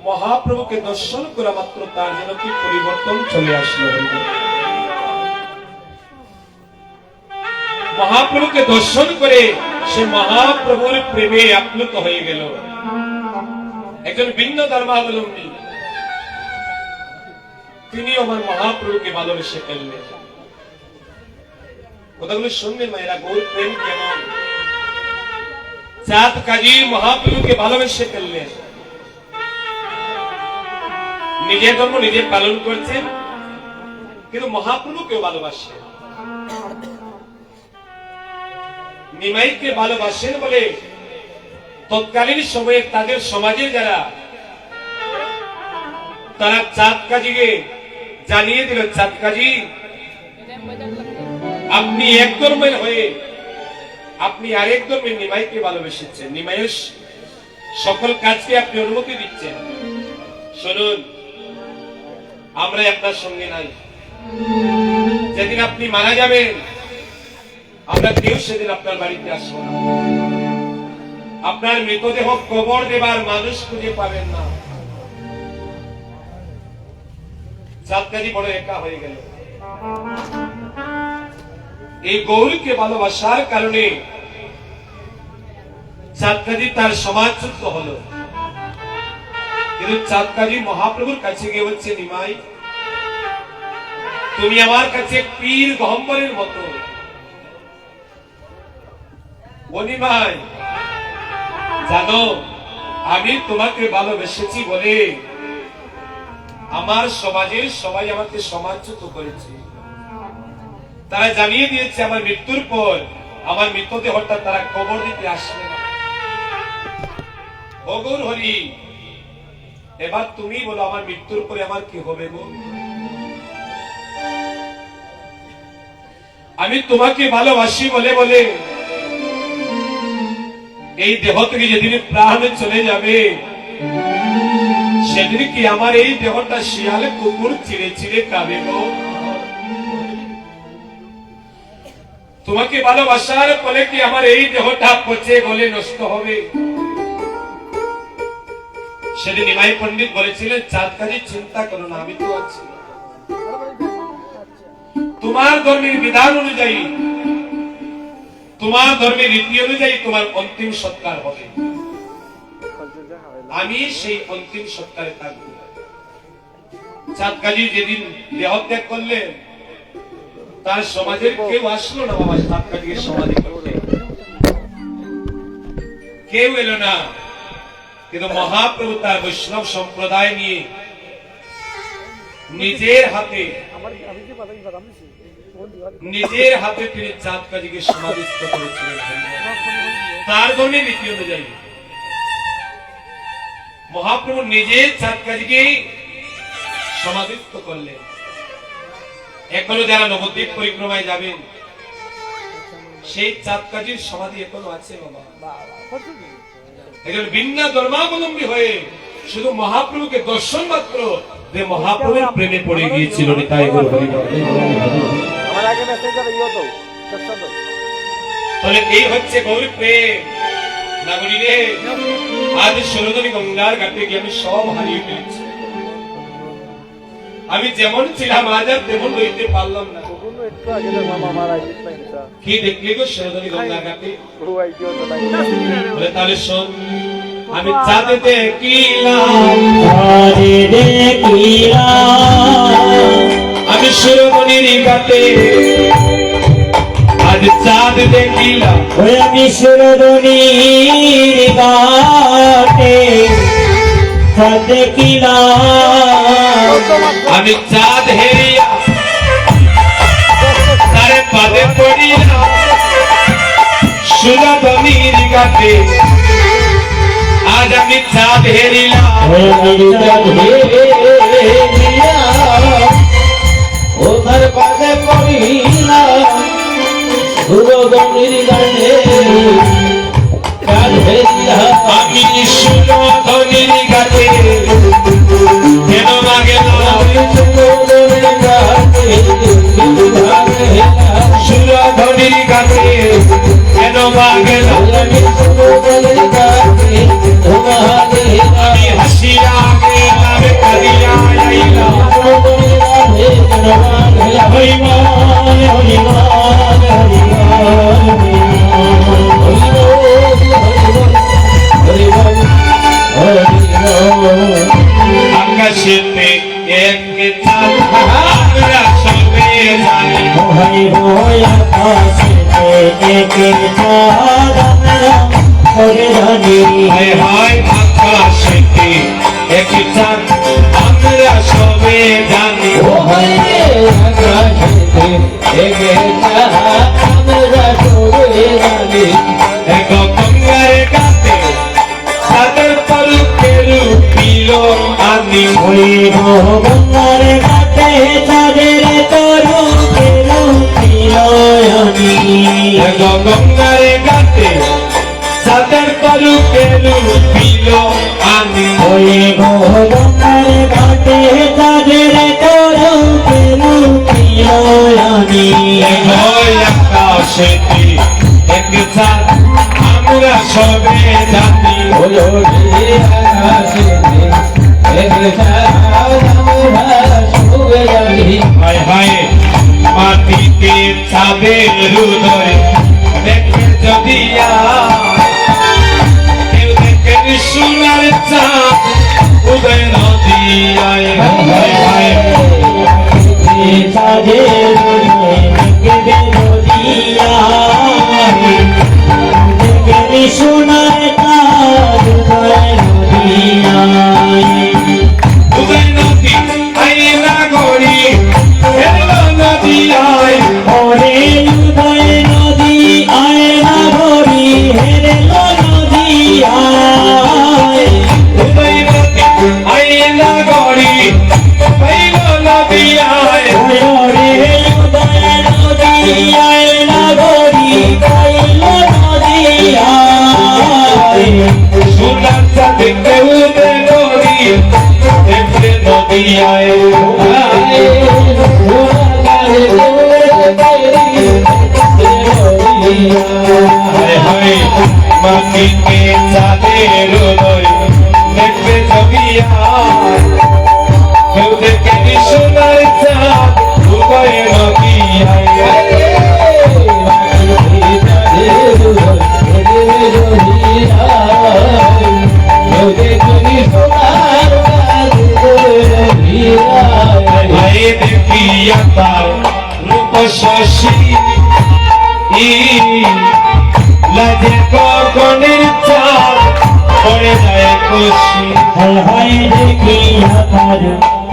মহাপ্রভুকে দর্শন করা মাত্র তার যেন কি পরিবর্তন চলে আসলো। মহাপ্রভুকে দর্শন করে সে মহাপ্রভুর প্রেমে আপ্লুত হয়ে গেল। একজন ভিন্ন ধর্মাবলম্বী, তিনি আমার মহাপ্রভুকে ভালোবেসে ফেললেন। কথাগুলো শুনবেন মায়েরা, গৌর প্রেম কেমন। চাঁদ কাজী মহাপ্রভুকে ভালোবেসে ফেললেন। নিজের ধর্ম নিজে পালন করছেন, কিন্তু মহাপ্রভুকেও ভালোবাসেন। নিমাইকে ভালোবাসেন বলে তৎকালীন সময়ে তাদের সমাজের যারা, তারা চাঁদ কাজীকে জানিয়ে দিল, চাঁদ কাজী আপনি এক ধর্মের হয়ে আপনি আরেক ধর্মের নিমাইকে ভালোবেসেছেন, নিমাইয়ের সকল কাজকে আপনি অনুমতি দিচ্ছেন। শুনুন, আমরা আপনার সঙ্গে নাই। যেদিন আপনি মারা যাবেন, আমরা কেউ সেদিন আপনার বাড়িতে আসবো না। আপনার মৃতদেহ কবর দেবার মানুষ খুঁজে পাবেন না। চাঁদকাজি বড় একা হয়ে গেল। এই গৌরীকে ভালোবাসার কারণে চাঁদকাজি তার সমাজচ্যুত হলো। কিন্তু চাঁদকাজি মহাপ্রভুর কাছে গিয়ে বলছে, নিমাই তুমি আমার কাছে পীর গহম্বরের মতো। ও নিমাই জানো, আমি তোমাকে ভালোবেসেছি বলে আমার সমাজের সবাই আমাকে সমাজচ্যুত করেছে। তারা জানিয়ে দিয়েছে আমার মৃত্যুর পর আমার মৃতদেহটা তারা কবর দিতে আসবে না। ও গৌর হরি, এবার তুমি বলো আমার মৃত্যুর পরে আমার কি হবে গো? আমি তোমাকে ভালোবাসি বলে বলে এই দেহ থেকে যেদিন প্রাণ চলে যাবে সেদিন কি আমার এই দেহটা শিয়ালে কুকুর চিড়ে চিড়ে খাবে গো? তোমাকে ভালোবাসার ফলে কি আমার এই দেহটা পচে গলে নষ্ট হবে? সেদিন নিমাই পণ্ডিত বলেছিলেন, চাঁদকাজি চিন্তা করো না, আমি তো আছি। তোমার ধর্মের বিধান অনুযায়ী, তোমার ধর্মের রীতি অনুযায়ী তোমার অন্তিম সৎকার হবে। আমি সেই অন্তিম সৎকারে থাকবো। চাঁদকাজি যেদিন দেহত্যাগ করলেন তার সমাজের কেউ আসলো না বাবা চাঁদকাজিকে সমাধি করতে, কেউ এলো না। কিন্তু মহাপ্রভু তার বৈষ্ণব সম্প্রদায় নিয়ে নিজের হাতে তিনি চাঁদকাজিকে সমাধিস্থ করেছিলেন। তার ধর্মের রীতি অনুযায়ী মহাপ্রভু নিজে চাঁদকাজিকে সমাধিস্থ করলেন। এখনো যারা নবদ্বীপ পরিক্রমায় যাবেন সেই চাঁদকাজির সমাধি এখনো আছে বাবা। একজন ভিন্ন ধর্মাবলম্বী হয়ে শুধু মহাপ্রভুকে দর্শন মাত্র যে মহাপ্রভুর প্রেমে পড়ে গিয়েছিল নিতাই গৌর হরি। তাহলে এই হচ্ছে গৌর প্রেম। নাগরী রে, আজ সরোদনী গঙ্গার ঘাটে গিয়ে আমি সব হারিয়ে ফেলেছি। আমি যেমন ছিলাম আজ আর তেমন হইতে পারলাম না। কি দেখলি গো সরোদনী গঙ্গার ঘাটে? তাহলে শোন, আমি চাঁদ দেখিলাম, আমি সরোদনীর ঘাটে আজ চাঁদ দেখিলাম, আমি সরোদনীর ঘাটে চাঁদ দেখিলাম, আমি চাঁদ হেরিয়া তারে পাদে পড়িলাম, সরোদনীর ঘাটে আজ আমি চাঁদ হেরিলাম। ওধার পাদে পড়িলাম, সরোদনীর ঘাটে চাঁদ হেরিলাম, আমি সরোদনীর ঘাটে কেন গেলাম, সরোদনীর ঘাটে সরোদনীর ঘাটে কেন গেলাম, আমি হাসিয়া গেলাম কাঁদিয়া আইলাম, আকাশেতে এক চাঁদ আমরা সবে জানি, হায় হয় আকাশেতে এক চাঁদ আমরা সবে জানি, এক গঙ্গার ঘাটে তাদের পলকে রূপিল আমি, গঙ্গার ঘাটে তাদের তরু এক গঙ্গার ঘাটে তাদের পলকে রূপিল আমি, গঙ্গার ঘাটে তাদের তরু আকাশেতে চাঁদ আমরা সবে জানি হলো রে আকাশেতে এক চাঁদ আমরা সবে জানি হায় হায় মাটিতে চাঁদের হৃদয় দেখে যদি কেউ দেখে সোনার চাঁদ উদয় নদিয়ায় হায় হায় চাঁদের দেখবে নদিয়ায় দেখবে সোনার চাঁদ উদয় নদিয়ায় উদয় নদী আইলা গড়ি এলো নদিয়ায় ওরে উদয় নদী আয়না ভরি হেরলো নদী আয় উদয় নদী আইলা গড়ি এলো নদিয়ায় ওরে উদয় নদী আয়না ভরি হেরলো নদী আয় সোনার চাঁদ দেখতে উদয় নদী দেখতে নদিয়ায় হায় হায় মাটিতে চাঁদের হৃদয় দেখবে ছবিয়া কেউ দেখে সোনার চাঁদ উদয় নদিয়ায় হায় দেখিয়া তার রূপ শশী লাজে গগনের চাঁদ পড়ে যায় খুশি হয় দেখি আমার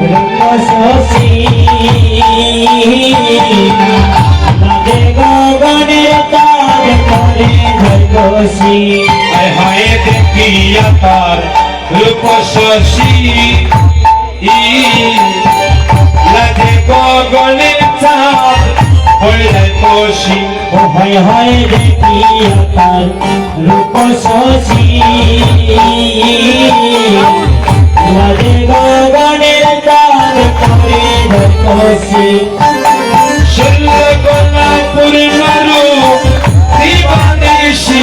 রূপসী লাগে গগনের তার করে ধৈর্যসী হায় হায় দেখিয়া তার রূপ শশী লাজে গগনের চাঁদ পড়ে যায় খুশি হয় হয় দেখি তার রূপসী লাগে গগনের তার করে ধৈর্যসী ষোলো গোলা পূর্ণরূপ দিবানিশি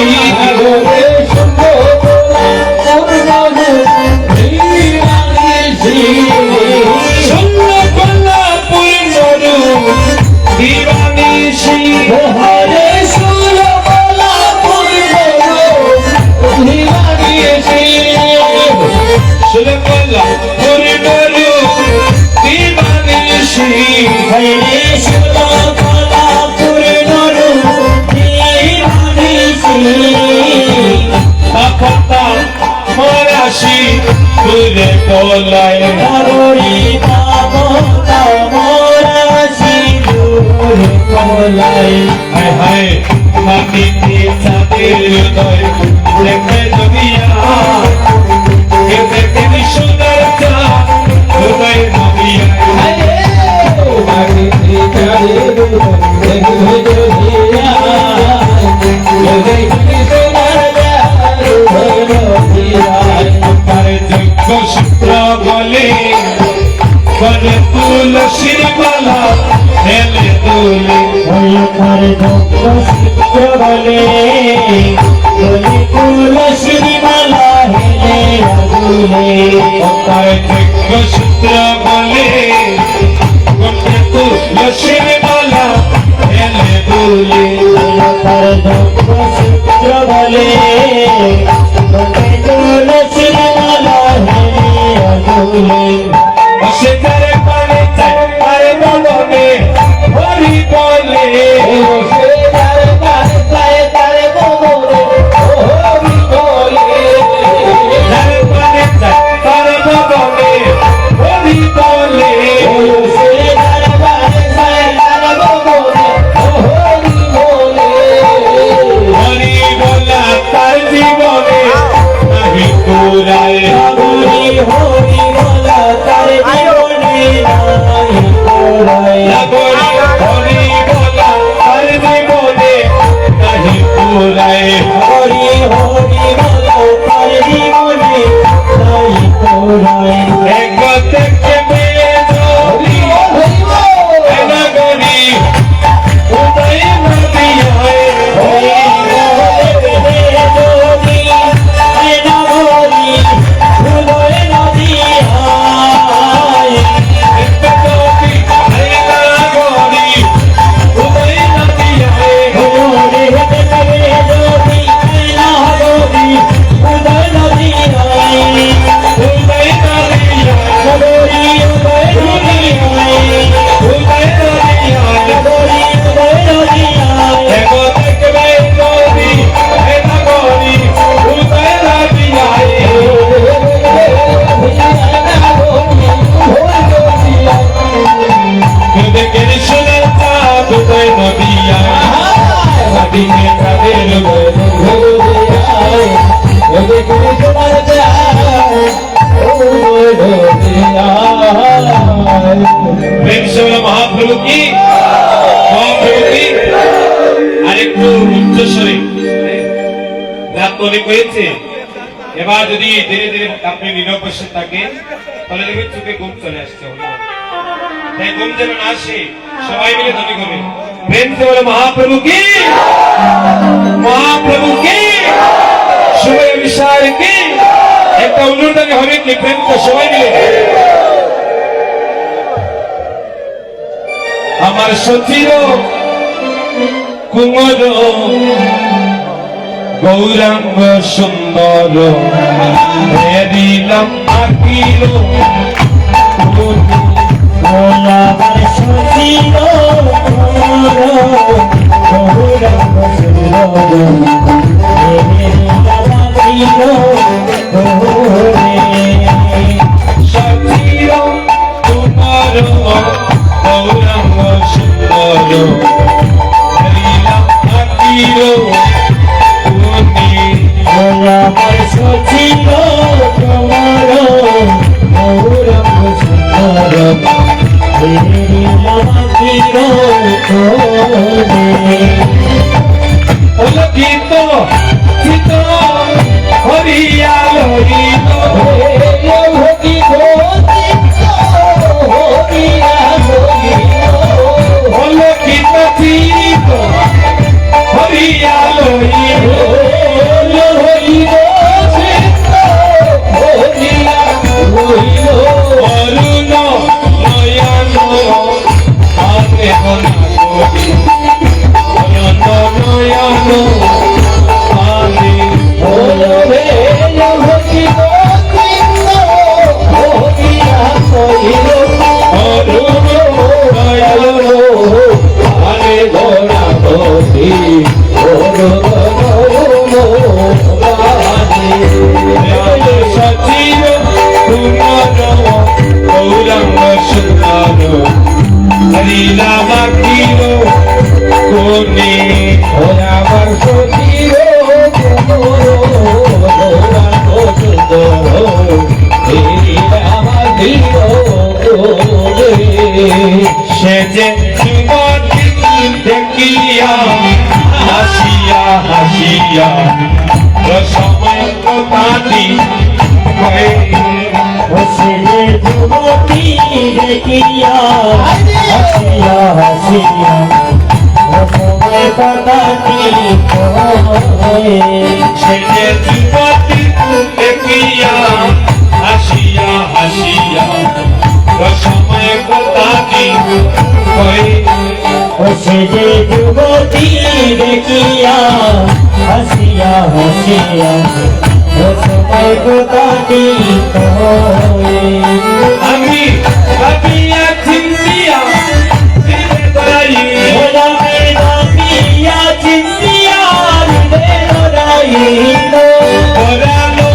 ষোলো গোলা পূর্ণরূপ দিবানিশি হরে সুর বলা ষোলো গোলা পূর্ণরূপ দিবানিশি হরে সুর বলা পূর্ণ আপতা মরাশি তুলে বলায় হরি পাবতা মোরাশি দূরে কোলাই হায় হায় মাটিতে চাঁদের হৃদয় দেখে দুনিয়া কেউ দেখে সোনার চাঁদ হৃদয় নদিয়া তার যোগ্য সূত্র বলে করে তুলসীর মালা হেলে তুলে বলে তুলসী মালা হেলে আগুলে তার যোগ্য সূত্র বলে করে তুলসীর মালা হেলে তুলে সূত্র বলে তুলসী মালা হেলে আগুলে বসে তারে পানে চায় তারে বলনে হরি বলে তারে পানে চায় তারে বলনে হরি বলে হরি বলা তার জীবনে নাহি পুরায় হরি হরি বলা তার জীবনে তো অনেক হয়েছে। এবার যদি ধীরে ধীরে আপনি নীরব বসে থাকেন তাহলে দেখবেন চোখে ঘুম চলে আসছে। তাই ঘুম যেন না আসে, সবাই মিলে ধ্বনি করবে প্রেম से বলে মহাপ্রভু কি, মহাপ্রভু কি, শুভ বিশাল কি। একটা অনুদানে হবে কি প্রেম তো সবাই মিলে। আমার সচির কুমর গৌরাঙ্গ সুন্দর দিলাম আকিল আমার সচির সচির কুমর গৌরাঙ্গ সুন্দর দিলাম আকিল আমার সচির তোমার গৌরব সুন্দর অলকিত চিত হরিয়া লহিত অলকিত চিত হরিয়া লহিত অরুণ নয়ন আগে বনাগরি নয়ন নয়ন আগে অরুণ নয়ন আগে বনাগরি সচিব কুমার গৌরাঙ্গ সুন্দর হরিলা মাকির কোনে আমার সচিব গৌরাঙ্গ সুন্দর হরিলা মাকির সে যে যুবতী দেখিয়া হাসিয়া হাসিয়া রসময় কথাটি যুবতী দেখিয়া হাসিয়া হাসিয়া কথাটি সে যে যুবতী দেখিয়া হাসিয়া হাসিয়া রসময় কথাটি সে যে যুবতী দেখিয়া হাসিয়া হাসিয়া সময় কথাটি আমি ভাবিয়া চিন্তিয়া দিলে তোরাই চিন্তিয়া ওরালো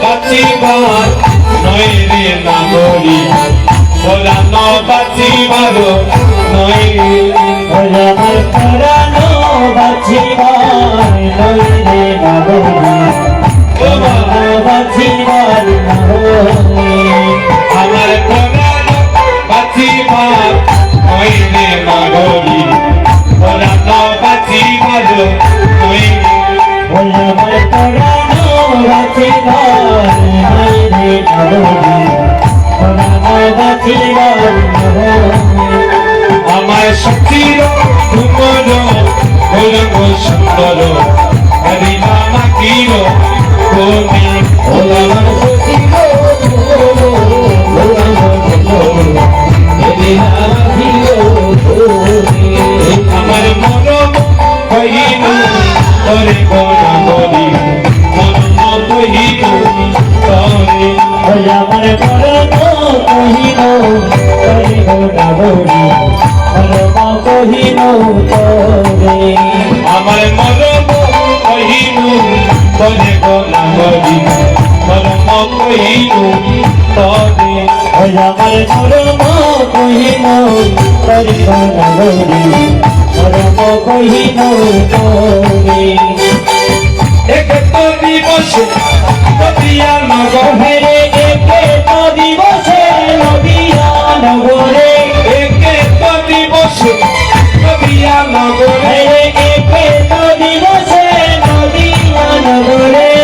বাঁচিবার নয় রে নাগরি ওরানো বাঁচিবার নয় আমার পরানো বাঁচিবার নইলে বাঁচিবার আমার পরানো বাঁচিবার নয় রে নাগরি ওরানো বাঁচিবার নয় আমার পরানো বাঁচিবার নইলে বাঁচিবার আমার সচির কুমর গৌরঙ্গ সুন্দর হরিলা মাকির কোনে আমার আমার মরম কহিন তরে গোনা গরি মরম কহিন তরে আমার পরানো কহিল কহিল তরে আমার মরম কহিন তরে গোনা গরি মরম কহিন তরে আমার ধর্ম কহিল ধর্ম কহিল তরে এক তো দিবস নদিয়া নগর হেরে একে তো দিবসে নদিয়া নগরে একে তো দিবস নদিয়া নগরে হেরে একে তো দিবসে নদিয়া নগরে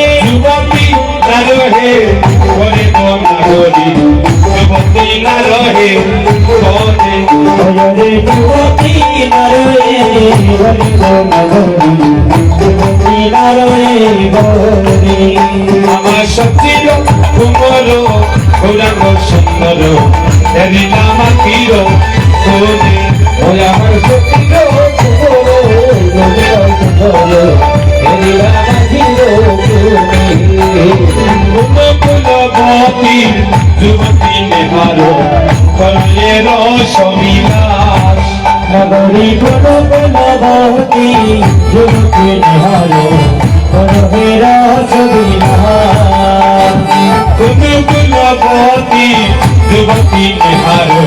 আমার সত্যির কুমর গৌরাঙ্গ সুন্দর এরি নাম তীর কোনে ওই আমার সত্যির কুলবতী যুবতী নেহারো কলের সবিলাস নগরী কোন বলবতী যুবতী নিহারো করহের ছবিনাশ কুলবতী যুবতী নেহারো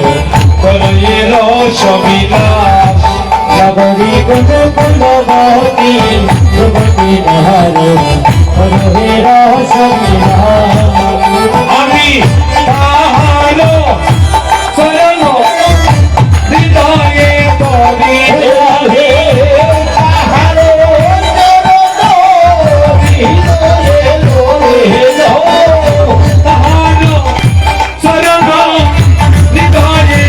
কলের সবিলাস নগরী কোন বলবতী যুবতী নিহারো করহের ছবিনাশ আমি তাহারো চরণ হৃদয়ে পড়ি তাহারো চরণ হৃদয়ে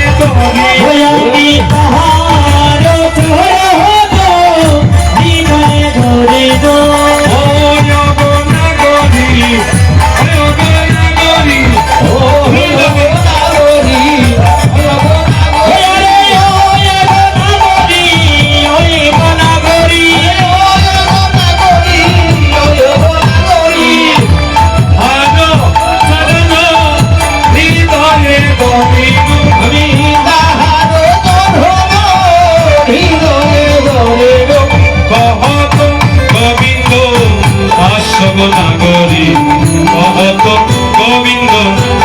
পড়ি নাগরী মহত গোবিন্দ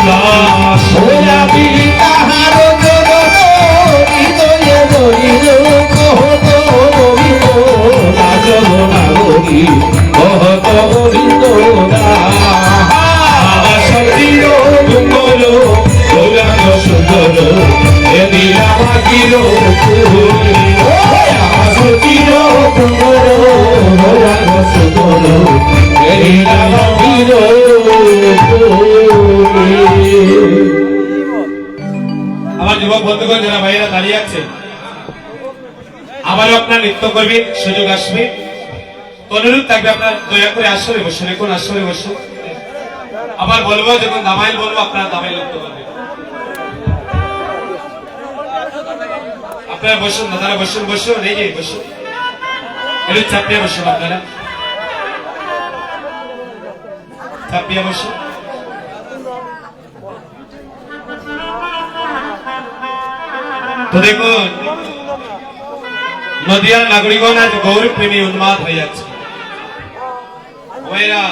দাস নাগরী মহত গোবিন্দ দাস সতীর কুমল গৌরাঙ্গ সুন্দর এদি রামাকির সতীর কুমল গৌরাঙ্গ সুন্দর আমার যুবক বন্ধুগণ যারা ভাইয়েরা দাঁড়িয়ে আছে আবারও আপনার নৃত্য করবে সুযোগ আসবে অনুরোধ থাকবে আপনার দয়া করে আসরে বসুন এখন আসরে বসুন আবার বলবো যখন দামাইল বলবো আপনারা দামাইল নৃত্য করবেন আপনারা বসুন দাদারা বসুন বসুন এই যে বসুন একটু চাপিয়ে বসুন আপনারা চাপিয়ে বসুন তো দেখুন নদিয়ার নাগরিকগণ আজ গৌর প্রেমী উন্মাদ হয়ে যাচ্ছে ওরা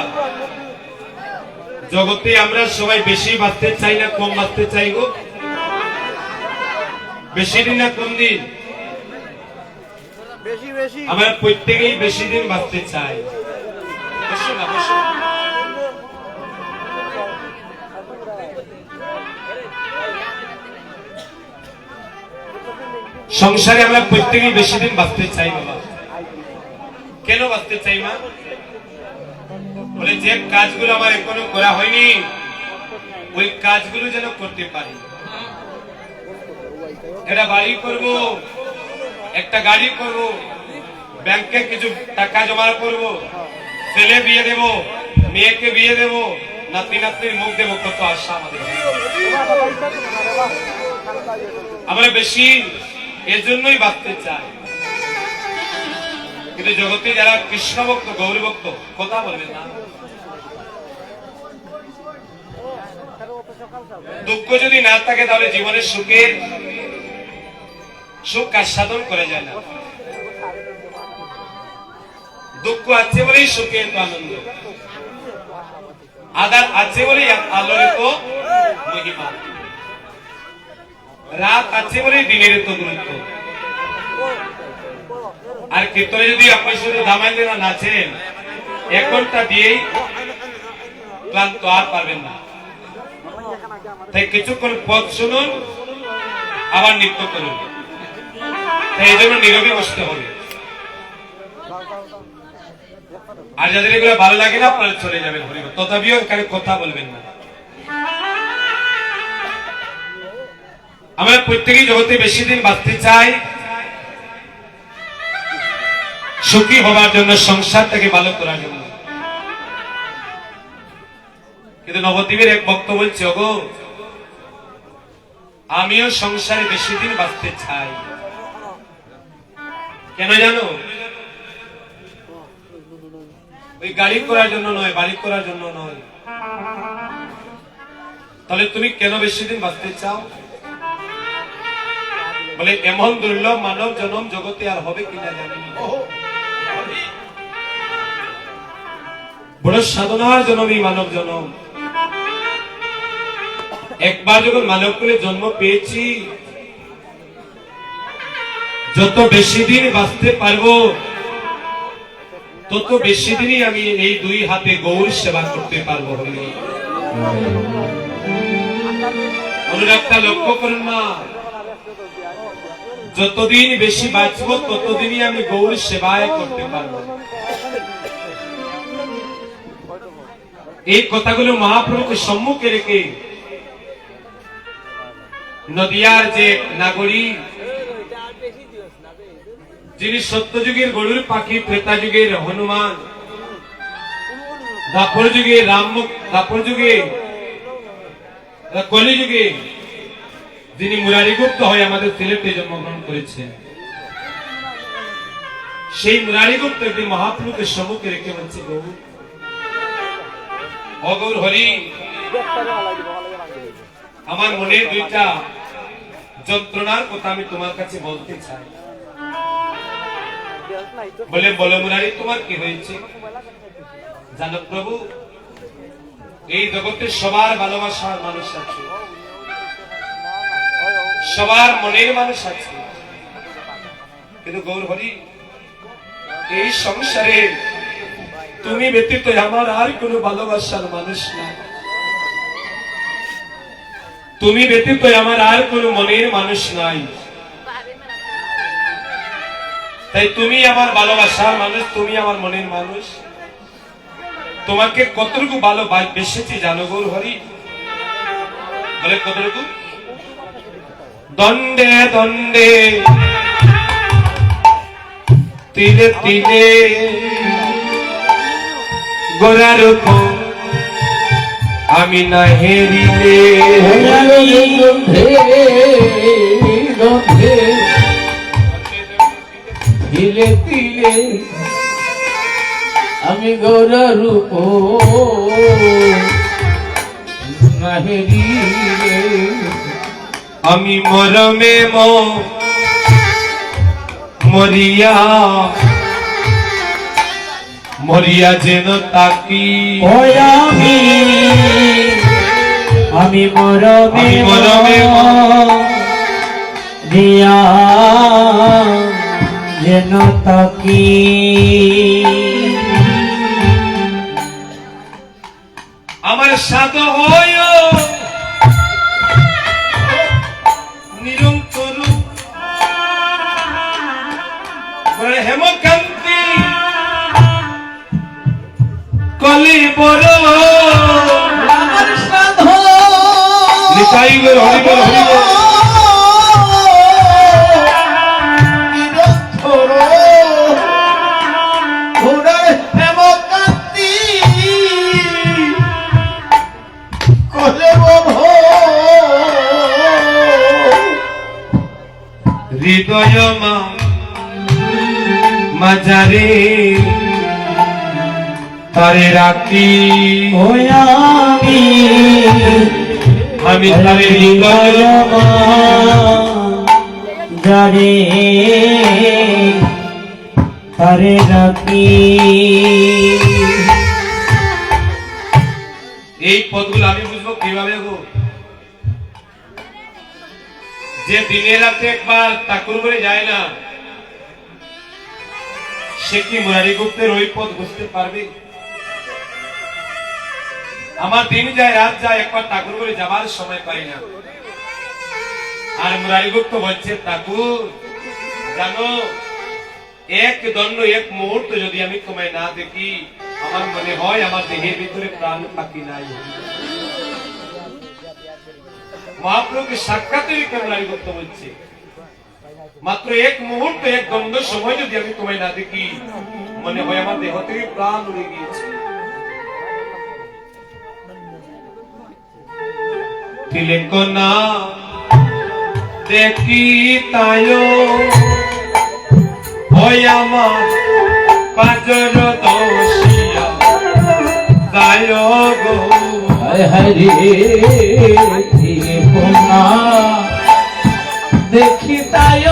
জগতে আমরা সবাই বেশি বাঁচতে চাই না কম বাঁচতে চাই গো বেশি দিন না কম দিন আমরা প্রত্যেকেই বেশি দিন বাঁচতে চাই বসুন না বসুন সংসারে আমরা প্রত্যেকেই বেশি দিন বাঁচতে চাই বাবা কেন বাঁচতে চাই মা বলে যে কাজগুলো আমার এখনো করা হয়নি ওই কাজগুলো যেন করতে পারি একটা বাড়ি করব একটা গাড়ি করব ব্যাংকে কিছু টাকা জমা করব ছেলে বিয়ে দেব মেয়েকে বিয়ে দেব নাতি নাতনির মুখ দেব কত আশা আমাদের আমরা বেশি এজন্যই বাঁচতে চাই কিন্তু জগতে যারা কৃষ্ণ ভক্ত গৌর ভক্ত কথা বলবেন না দুঃখ যদি না থাকে তাহলে জীবনের সুখের সুখ আস্বাদন করা যায় না দুঃখ আছে বলেই সুখের তো আনন্দ আদার আছে বলেই আলোর তো মহিমা রাত আছে বলেই দিনের তো গুরুত্ব আর কীর্তনে যদি আপনি শুধু দামাইল না নাচেন 1 ঘন্টা দিয়েই ক্লান্ত আর পারবেন না তাই কিছুক্ষণ পথ শুনুন আবার নৃত্য করুন তাই এই জন্য নীরবে বসতে হবে আর যাদের এগুলো ভালো লাগে না আপনারা চলে যাবেন হরিবল তথাপিও এখানে কথা বলবেন না আমরা প্রত্যেকেই জগতে বেশি দিন বাঁচতে চাই সুখী হবার জন্য, সংসারটাকে ভালো করার জন্য। কিন্তু নবদ্বীপের এক ভক্ত বলছে, ওগো আমিও সংসারে বেশি দিন বাঁচতে চাই। কেন জানো? ওই গাড়ি করার জন্য নয়, বাড়ি করার জন্য নয়। তাহলে তুমি কেন বেশি দিন বাঁচতে চাও? বলে এমন দুর্লভ মানব জনম জগতে আর হবে কিনা জানি না। বড় সাধনার জনম এই মানব জনম। একবার যখন মানব কুলে জন্ম পেয়েছি, যত বেশি দিন বাঁচতে পারবো তত বেশি দিনই আমি এই দুই হাতে গৌর সেবা করতে পারবো। অনুরাগটা লক্ষ্য করুন না, যতদিন বেশি বাঁচবো ততদিনই আমি গৌর সেবায় করতে পারবো। এই কথাগুলো মহাপ্রভুকে সম্মুখে রেখে নদিয়ার যে নাগরিক, যিনি সত্যযুগের গরুর পাখি, ত্রেতা যুগের হনুমান, দাপর যুগে রাম, দাপর যুগে কলিযুগে যিনি মুরারিগুপ্ত হয়ে আমাদের সিলেটে জন্মগ্রহণ করেছেন, সেই মুরারিগুপ্ত একটি মহাপ্রভুকে সম্মুখে রেখে বলছে, গৌর অগৌর হরি, আমার মনে দুইটা যন্ত্রণার কথা আমি তোমার কাছে বলতে চাই। বলে, বলো মুরারি, তোমার কি হয়েছে? জানো প্রভু, এই জগতে সবার ভালোবাসার মানুষ আছে, সবার মনের মানুষ আছে, কিন্তু গৌর হরি এই সংসারে তুমি ব্যতীত আমার আর কোনো ভালোবাসার মানুষ নাই, তুমি ব্যতীত আমার আর কোনো মনের মানুষ নাই। তাই তুমি আমার ভালোবাসার মানুষ, তুমি আমার মনের মানুষ। তোমাকে কতটুকু ভালোবেসেছি জানো গৌর হরি? বলে কতটুকু? দণ্ডে দণ্ডে তিলে তিলে গোরার উপর আমি না হেরিলে, তিলে তিলে আমি গৌরা রূপ নাহেরিলে, আমি মরমে মরিয়া মরিয়া যেন তাকি, আমি মরমে দিয়া যেন তাকি। আমার সাধ হয় নিরন্তর হেমকান্তি কলি বড় নিতাই গো হরিবল হরিবল। হৃদয় মাঝারে তারে রাখি, আমি তারে হৃদয় যারে তারে রাখি। এই পদগুলো আমি বুঝবো কিভাবে গো? যে দিনে রাতে একবার ঠাকুর করে যায় না, সে কি মুরারিগুপ্তের ওই পদ বুঝতে পারবে? আমার দিন যায় রাত যায়, একবার ঠাকুর করে যাবার সময় পাই না। আর মুরারিগুপ্ত বলছে, ঠাকুর জানো, এক দণ্ড এক মুহূর্ত যদি আমি তোমায় না দেখি, আমার মনে হয় আমার দেহের ভিতরে প্রাণ পাখি নাই। মহাপ্রভুকে সাক্ষাৎ মুরারিগুপ্ত বলছে, মাত্র এক মুহূর্ত এক দ্বন্দ্ব সময় যদি আমি তোমায় না দেখি, মনে হয় আমার দেহ থেকে প্রাণ উড়ে গিয়েছে। তিলক না দেখি তায়ো হয় আমার পাজর দোষিয়া তায়ো গো হরি না দেখি তাই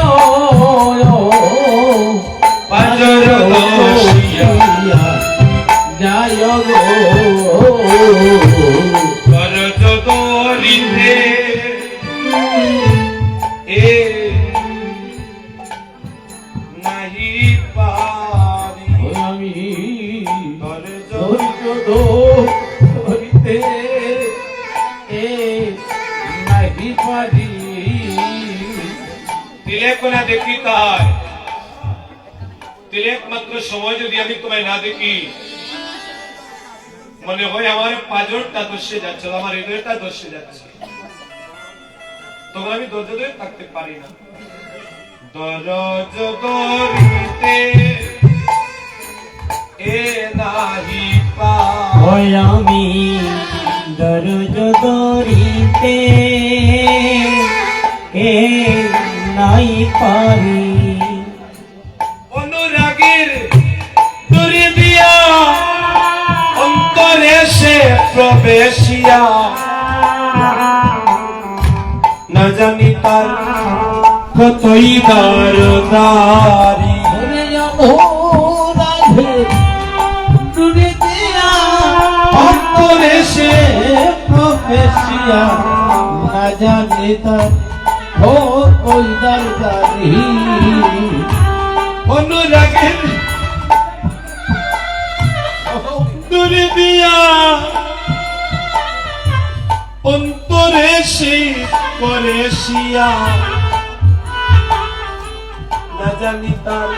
পাজর দোষিয়া যায় গো করজ দরিতে এ নাহি পারি আমি করজ ধরিতে এ নাহি পারি তিলেক না দেখি তাই তিলেক মাত্র সময় যদি আমি তোমায় না দেখি, মনে হয় আমার পাজরটা দর্শে যাচ্ছে, আমার হৃদয়টা দর্শে যাচ্ছে। তখন আমি ধৈর্য ধরে থাকতে পারি না। দরজ ধরিতে এ নাহি পাই আমি দরজ দরিতে এ নাই পারি অনুরাগের দূরে দিয়া অন্তরে সে প্রবেশিয়া না জানি তার কতই দারদারি ওরে রাধে দূরে দিয়া অন্তরে সে প্রফেসিয়া না জানি তার ও কই দারদারি অনুরাগের দূরে দিয়া অন্তরে সে করেছিয়া না জানি তার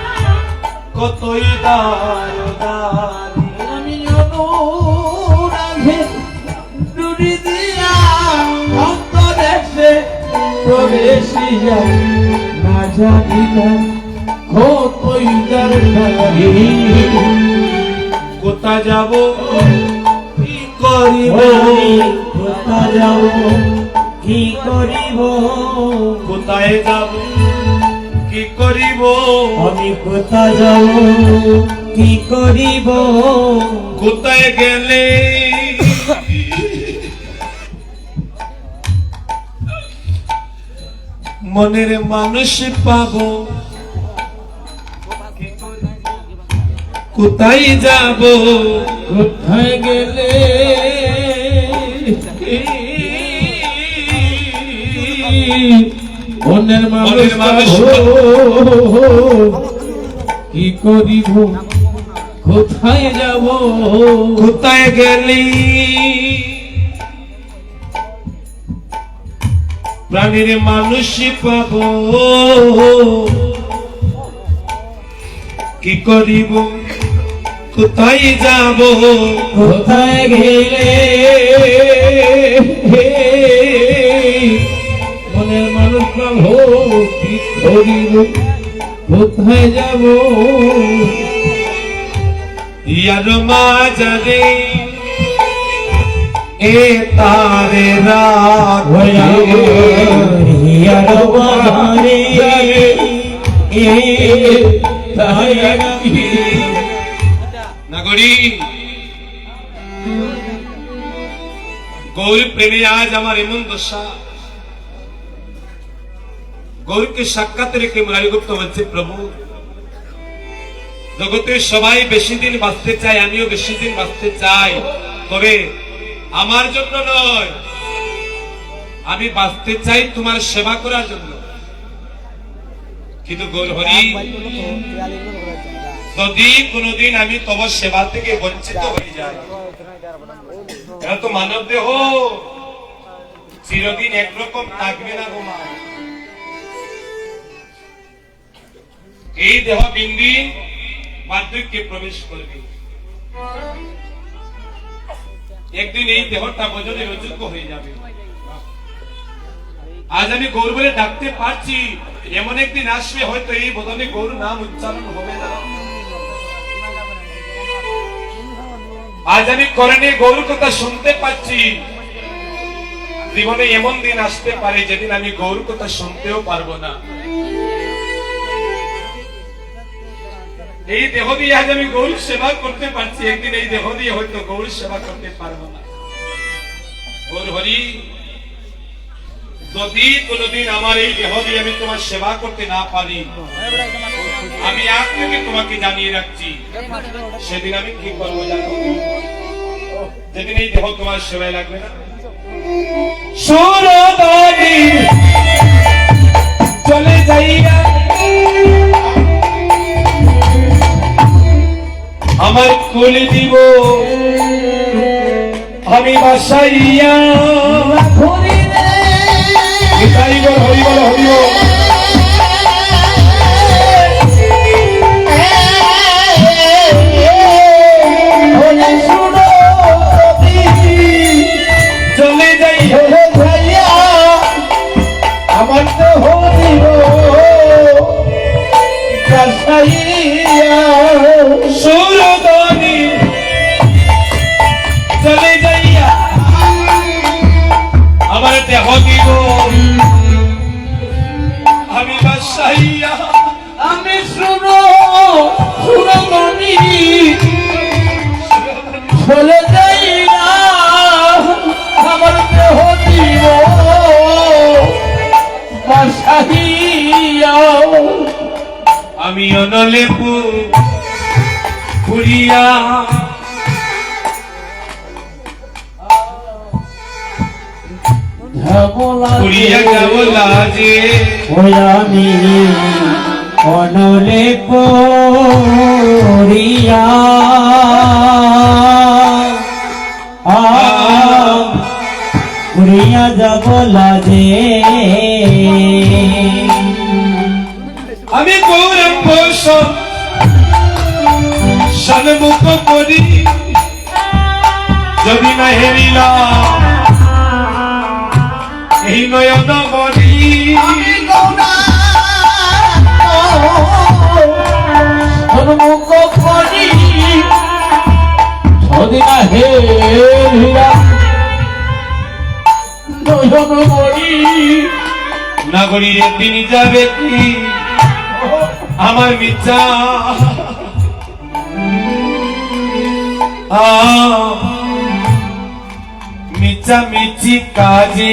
কতই দারদারি আমি অনুরাধে দূরে দিয়া অন্তরে সে প্রবেশিয়া না জানি তার কতই দারদারি কোথা যাব কি করিব কোথা যাব কি করিব কোথায় যাব কি করিব আমি কোথা যাব কি করিব কোথায় গেলে মনের মানুষ পাবো, কোথায় যাব কোথায় গেলে মনের মনের মানুষ মানুষ কি করিব কোথায় যাব কোথায় গেলি প্রাণীর মানুষ পাবো, কি করিব কোথায় যাব কোথায় গেলে মনের মানুষ পাবো কি করিব কোথায় যাব ইয়ার মাঝারে এ তারে রাগ হিয়ার বারে এ নাগরী গৌরী প্রেমে আজ আমার এমন দশা। গৌরীকে সাক্ষাৎ রেখে মুরারিগুপ্ত বলছে, প্রভু জগতে সবাই বেশি দিন বাঁচতে চায়, আমিও বেশি দিন বাঁচতে চাই, তবে আমার জন্য নয়, আমি বাঁচতে চাই তোমার সেবা করার জন্য। কিন্তু গৌরহরি, যদি কোনদিন আমি তোমার সেবা থেকে বঞ্চিত হয়ে যাই, এটা তো মানব দেহ চিরদিন একরকম থাকবে না গো মা। এই দেহ দিন দিন বার্ধক্যে প্রবেশ করবে, একদিন এই দেহটা ভোজনের অযোগ্য হয়ে যাবে। আজ আমি গৌর বলে ডাকতে পারছি, এমন একদিন আসবে হয়তো এই বদনে গৌর নাম উচ্চারণ হবে না। আজ আমি করণে গৌর কথা শুনতে পাচ্ছি, জীবনে এমন দিন আসতে পারে যেদিন আমি গৌর কথা শুনতেও পারবো না। এই দেহ দিয়ে আজ আমি গৌর সেবা করতে পারছি, একদিন এই দেহ দিয়ে হয়তো গৌর সেবা করতে পারবো না। গৌর হরি, যদি কোনদিন আমার এই দেহ দিয়ে আমি তোমার সেবা করতে না পারি, আমি আজ থেকে তোমাকে জানিয়ে রাখছি, সেদিন আমি কি করবো জানো? যেদিন এই দেহ তোমার সেবায় লাগবে না, সুরবাণী চলে যাইয়া আমার কুলি দিব আমি বাসাইয়া। হরি বল, হরি বল, হরি বল। চলে যাই ভাইয়া আমার তো হরিব সুরদানি চলে যাইয়া আমার দেহ দিব আমি বাসাইয়া। আমি সুরদানি চলে যাইয়া আমার দেহ দিব বাসাইয়া। আমি অনলে পুরিয়া পুরিয়া যাব লাজে আমি অনলে পুরিয়া পুরিয়া যাব লাজে। আমি গৌরঙ্গ সন্মুখ করি যদি না হেরিলাম এই নয়ন মরি। সন্মুখ করি যদি না হেরিলাম নয়ন মরি। নাগরীর দিন যাবে কি আমার মিথ্যা মিথ্যা মিছি কাজে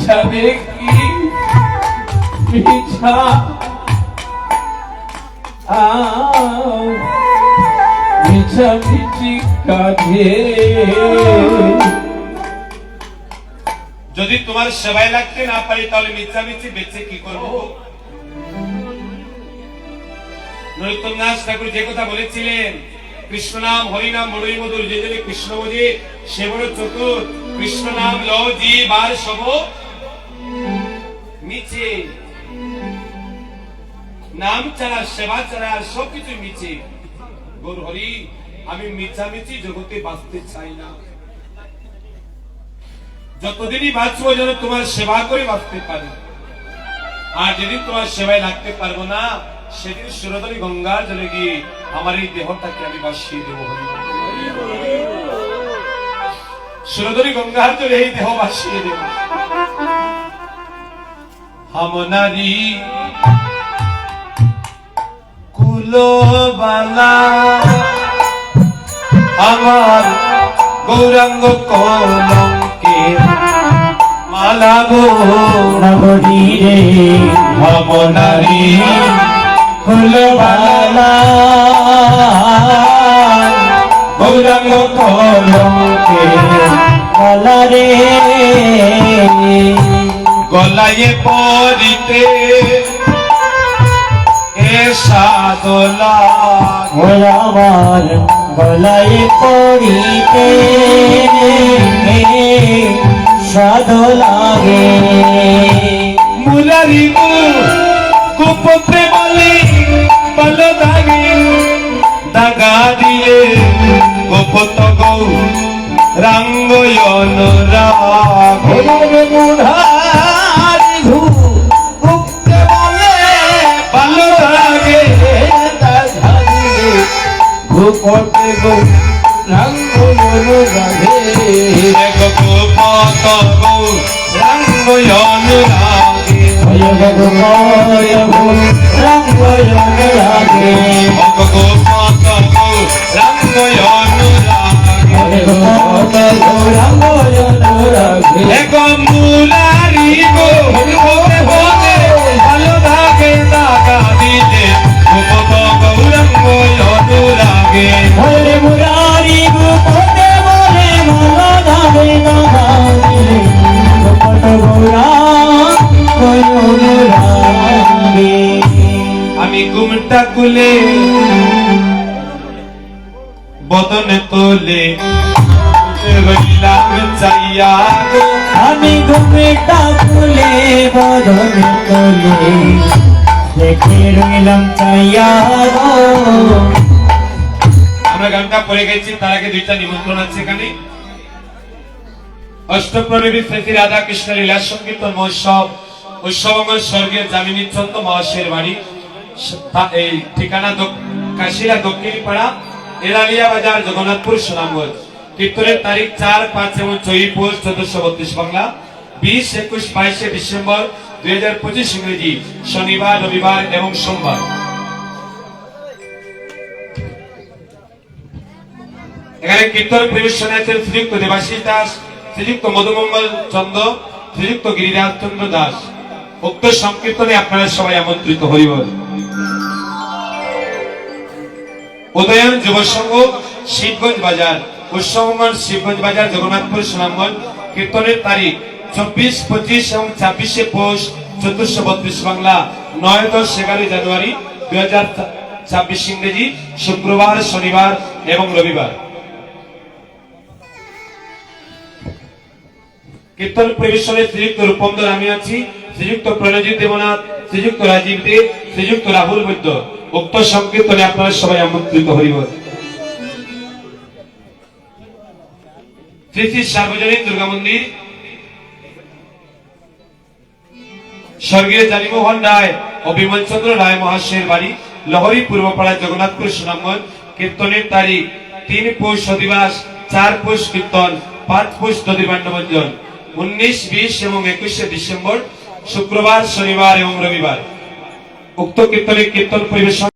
যাবে কি মিথ্যা মিছা মিছি কাজে। যদি তোমার সেবায় লাগতে না পারি তাহলে মিথ্যামিথি বেঁচে কি করবো? নরোত্তমদাস ঠাকুর যে কথা বলেছিলেন, কৃষ্ণ নাম হরিনাম বড়ই মধুর, যে যদি কৃষ্ণ বোঝে সে বড় চতুর। কৃষ্ণ নাম ল জি বার সব মিছে, নাম ছাড়া সেবা ছাড়া আর সবকিছু মিছে। গৌর হরি, আমি মিছামিছি জগতে বাঁচতে চাই না। যতদিনই বাঁচবো যেন তোমার সেবা করে বাঁচতে পারি, আর যেদিন তোমার সেবায় লাগতে পারবো না সেদিন সুরধনী গঙ্গার জলে গিয়ে আমার এই দেহটাকে আমি ভাসিয়ে দেবো। সুরধনী গঙ্গার জলে এই দেহ ভাসিয়ে দেব। হামনারি কুলবালা আমার গৌরাঙ্গ কলঙ্কে মালাগো নগরী রে হামনারি ফুলবালা গৌরাঙ্গ কলঙ্কে মালা রে গলায় পরিতে এ সাদলা আমার গলায় পড়িতে সাধু লাগে। মুরারি গুপতে বলে বল দাগে দাগা দিয়ে গোপত গৌ রাঙ্গয়ন রাগ মুঢ়া ভূপতে গো রঙ্গ রাধে গোপত গৌরাঙ্গ অনুরাগে ভয় ভগবায় গো রঙ্গ রাধে গোপত গৌরাঙ্গ অনুরাগে ভগবায় গো রঙ্গ রাধে এক মুলারি গো হতে হতে ভালো থাকে টাকা দিতে গোপত গৌরাঙ্গ অনুরাগে হরে মুরারি ভূপতে বলে ভালো ধাবে নামে ভূপত গৌরাঙ্গ রাধে আমি ঘুমটা কুলে বদন তোলে রইলাম চাইয়া গো আমি ঘুমেটা খুলে বদন তোলে দেখে রইলাম চাইয়া গো আমরা গানটা পড়ে গেছি তার আগে দুইটা নিমন্ত্রণ আছে এখানে অষ্টপ্রণবী শ্রী রাধা কৃষ্ণ লীলা সংকীর্তন মহোৎসব উৎসবঙ্গল স্বর্গীয় যামিনী চন্দ্র মহাশয়ের বাড়ি এই ঠিকানা কাশিলা দক্ষিণ পাড়া এরালিয়া বাজার জগন্নাথপুর সুনামগঞ্জ কীর্তনের তারিখ 4, 5 এবং 6 পৌষ 1432 বাংলা 20, 21, 22 ডিসেম্বর 2025 ইংরেজি শনিবার রবিবার এবং সোমবার। এখানে কীর্তন পরিবেশনে আছেন শ্রীযুক্ত দেবাশিস দাস, শ্রীযুক্ত মধুমঙ্গল চন্দ্র, শ্রীযুক্ত গিরিরাজ চন্দ্র দাস। উক্ত সংকীর্তনে আপনারা সবাই আমন্ত্রিত হইবেন। উদয়ন যুব সংঘ শিবগঞ্জ বাজার, উৎসবঙ্গন শিবগঞ্জ বাজার জগন্নাথপুর সুনামগঞ্জ। কীর্তনের তারিখ 24, 25 এবং 26 পৌষ 1432 বাংলা 9, 10, 11 জানুয়ারি 2026 ইংরেজি শুক্রবার, শনিবার এবং রবিবার। কীর্তন পরিবেশনে শ্রীযুক্ত রূপমদর আমি আছি, শ্রীযুক্ত প্রণজিৎ দেবনাথ, শ্রীযুক্ত রাজীব দে, শ্রীযুক্ত রাহুল বৈদ্য। উক্ত সংকীর্তনে আপনারা সবাই আমন্ত্রিত হইবেন। শ্রী শ্রী সার্বজনীন দুর্গা মন্দির স্বর্গীয় জানিমোহন রায় ও বিমল চন্দ্র রায় মহাশয়ের বাড়ি লহরী পূর্বপাড়া জগন্নাথপুর সুনামগঞ্জ। কীর্তনের তারিখ 3 পৌষ অধিবাস, 4 পৌষ কীর্তন, 5 পৌষ দধিবান্ডবঞ্জন, 19, 20 এবং 21 ডিসেম্বর শুক্রবার, শনিবার এবং রবিবার। উক্ত কীর্তনের কীর্তন পরিবেশন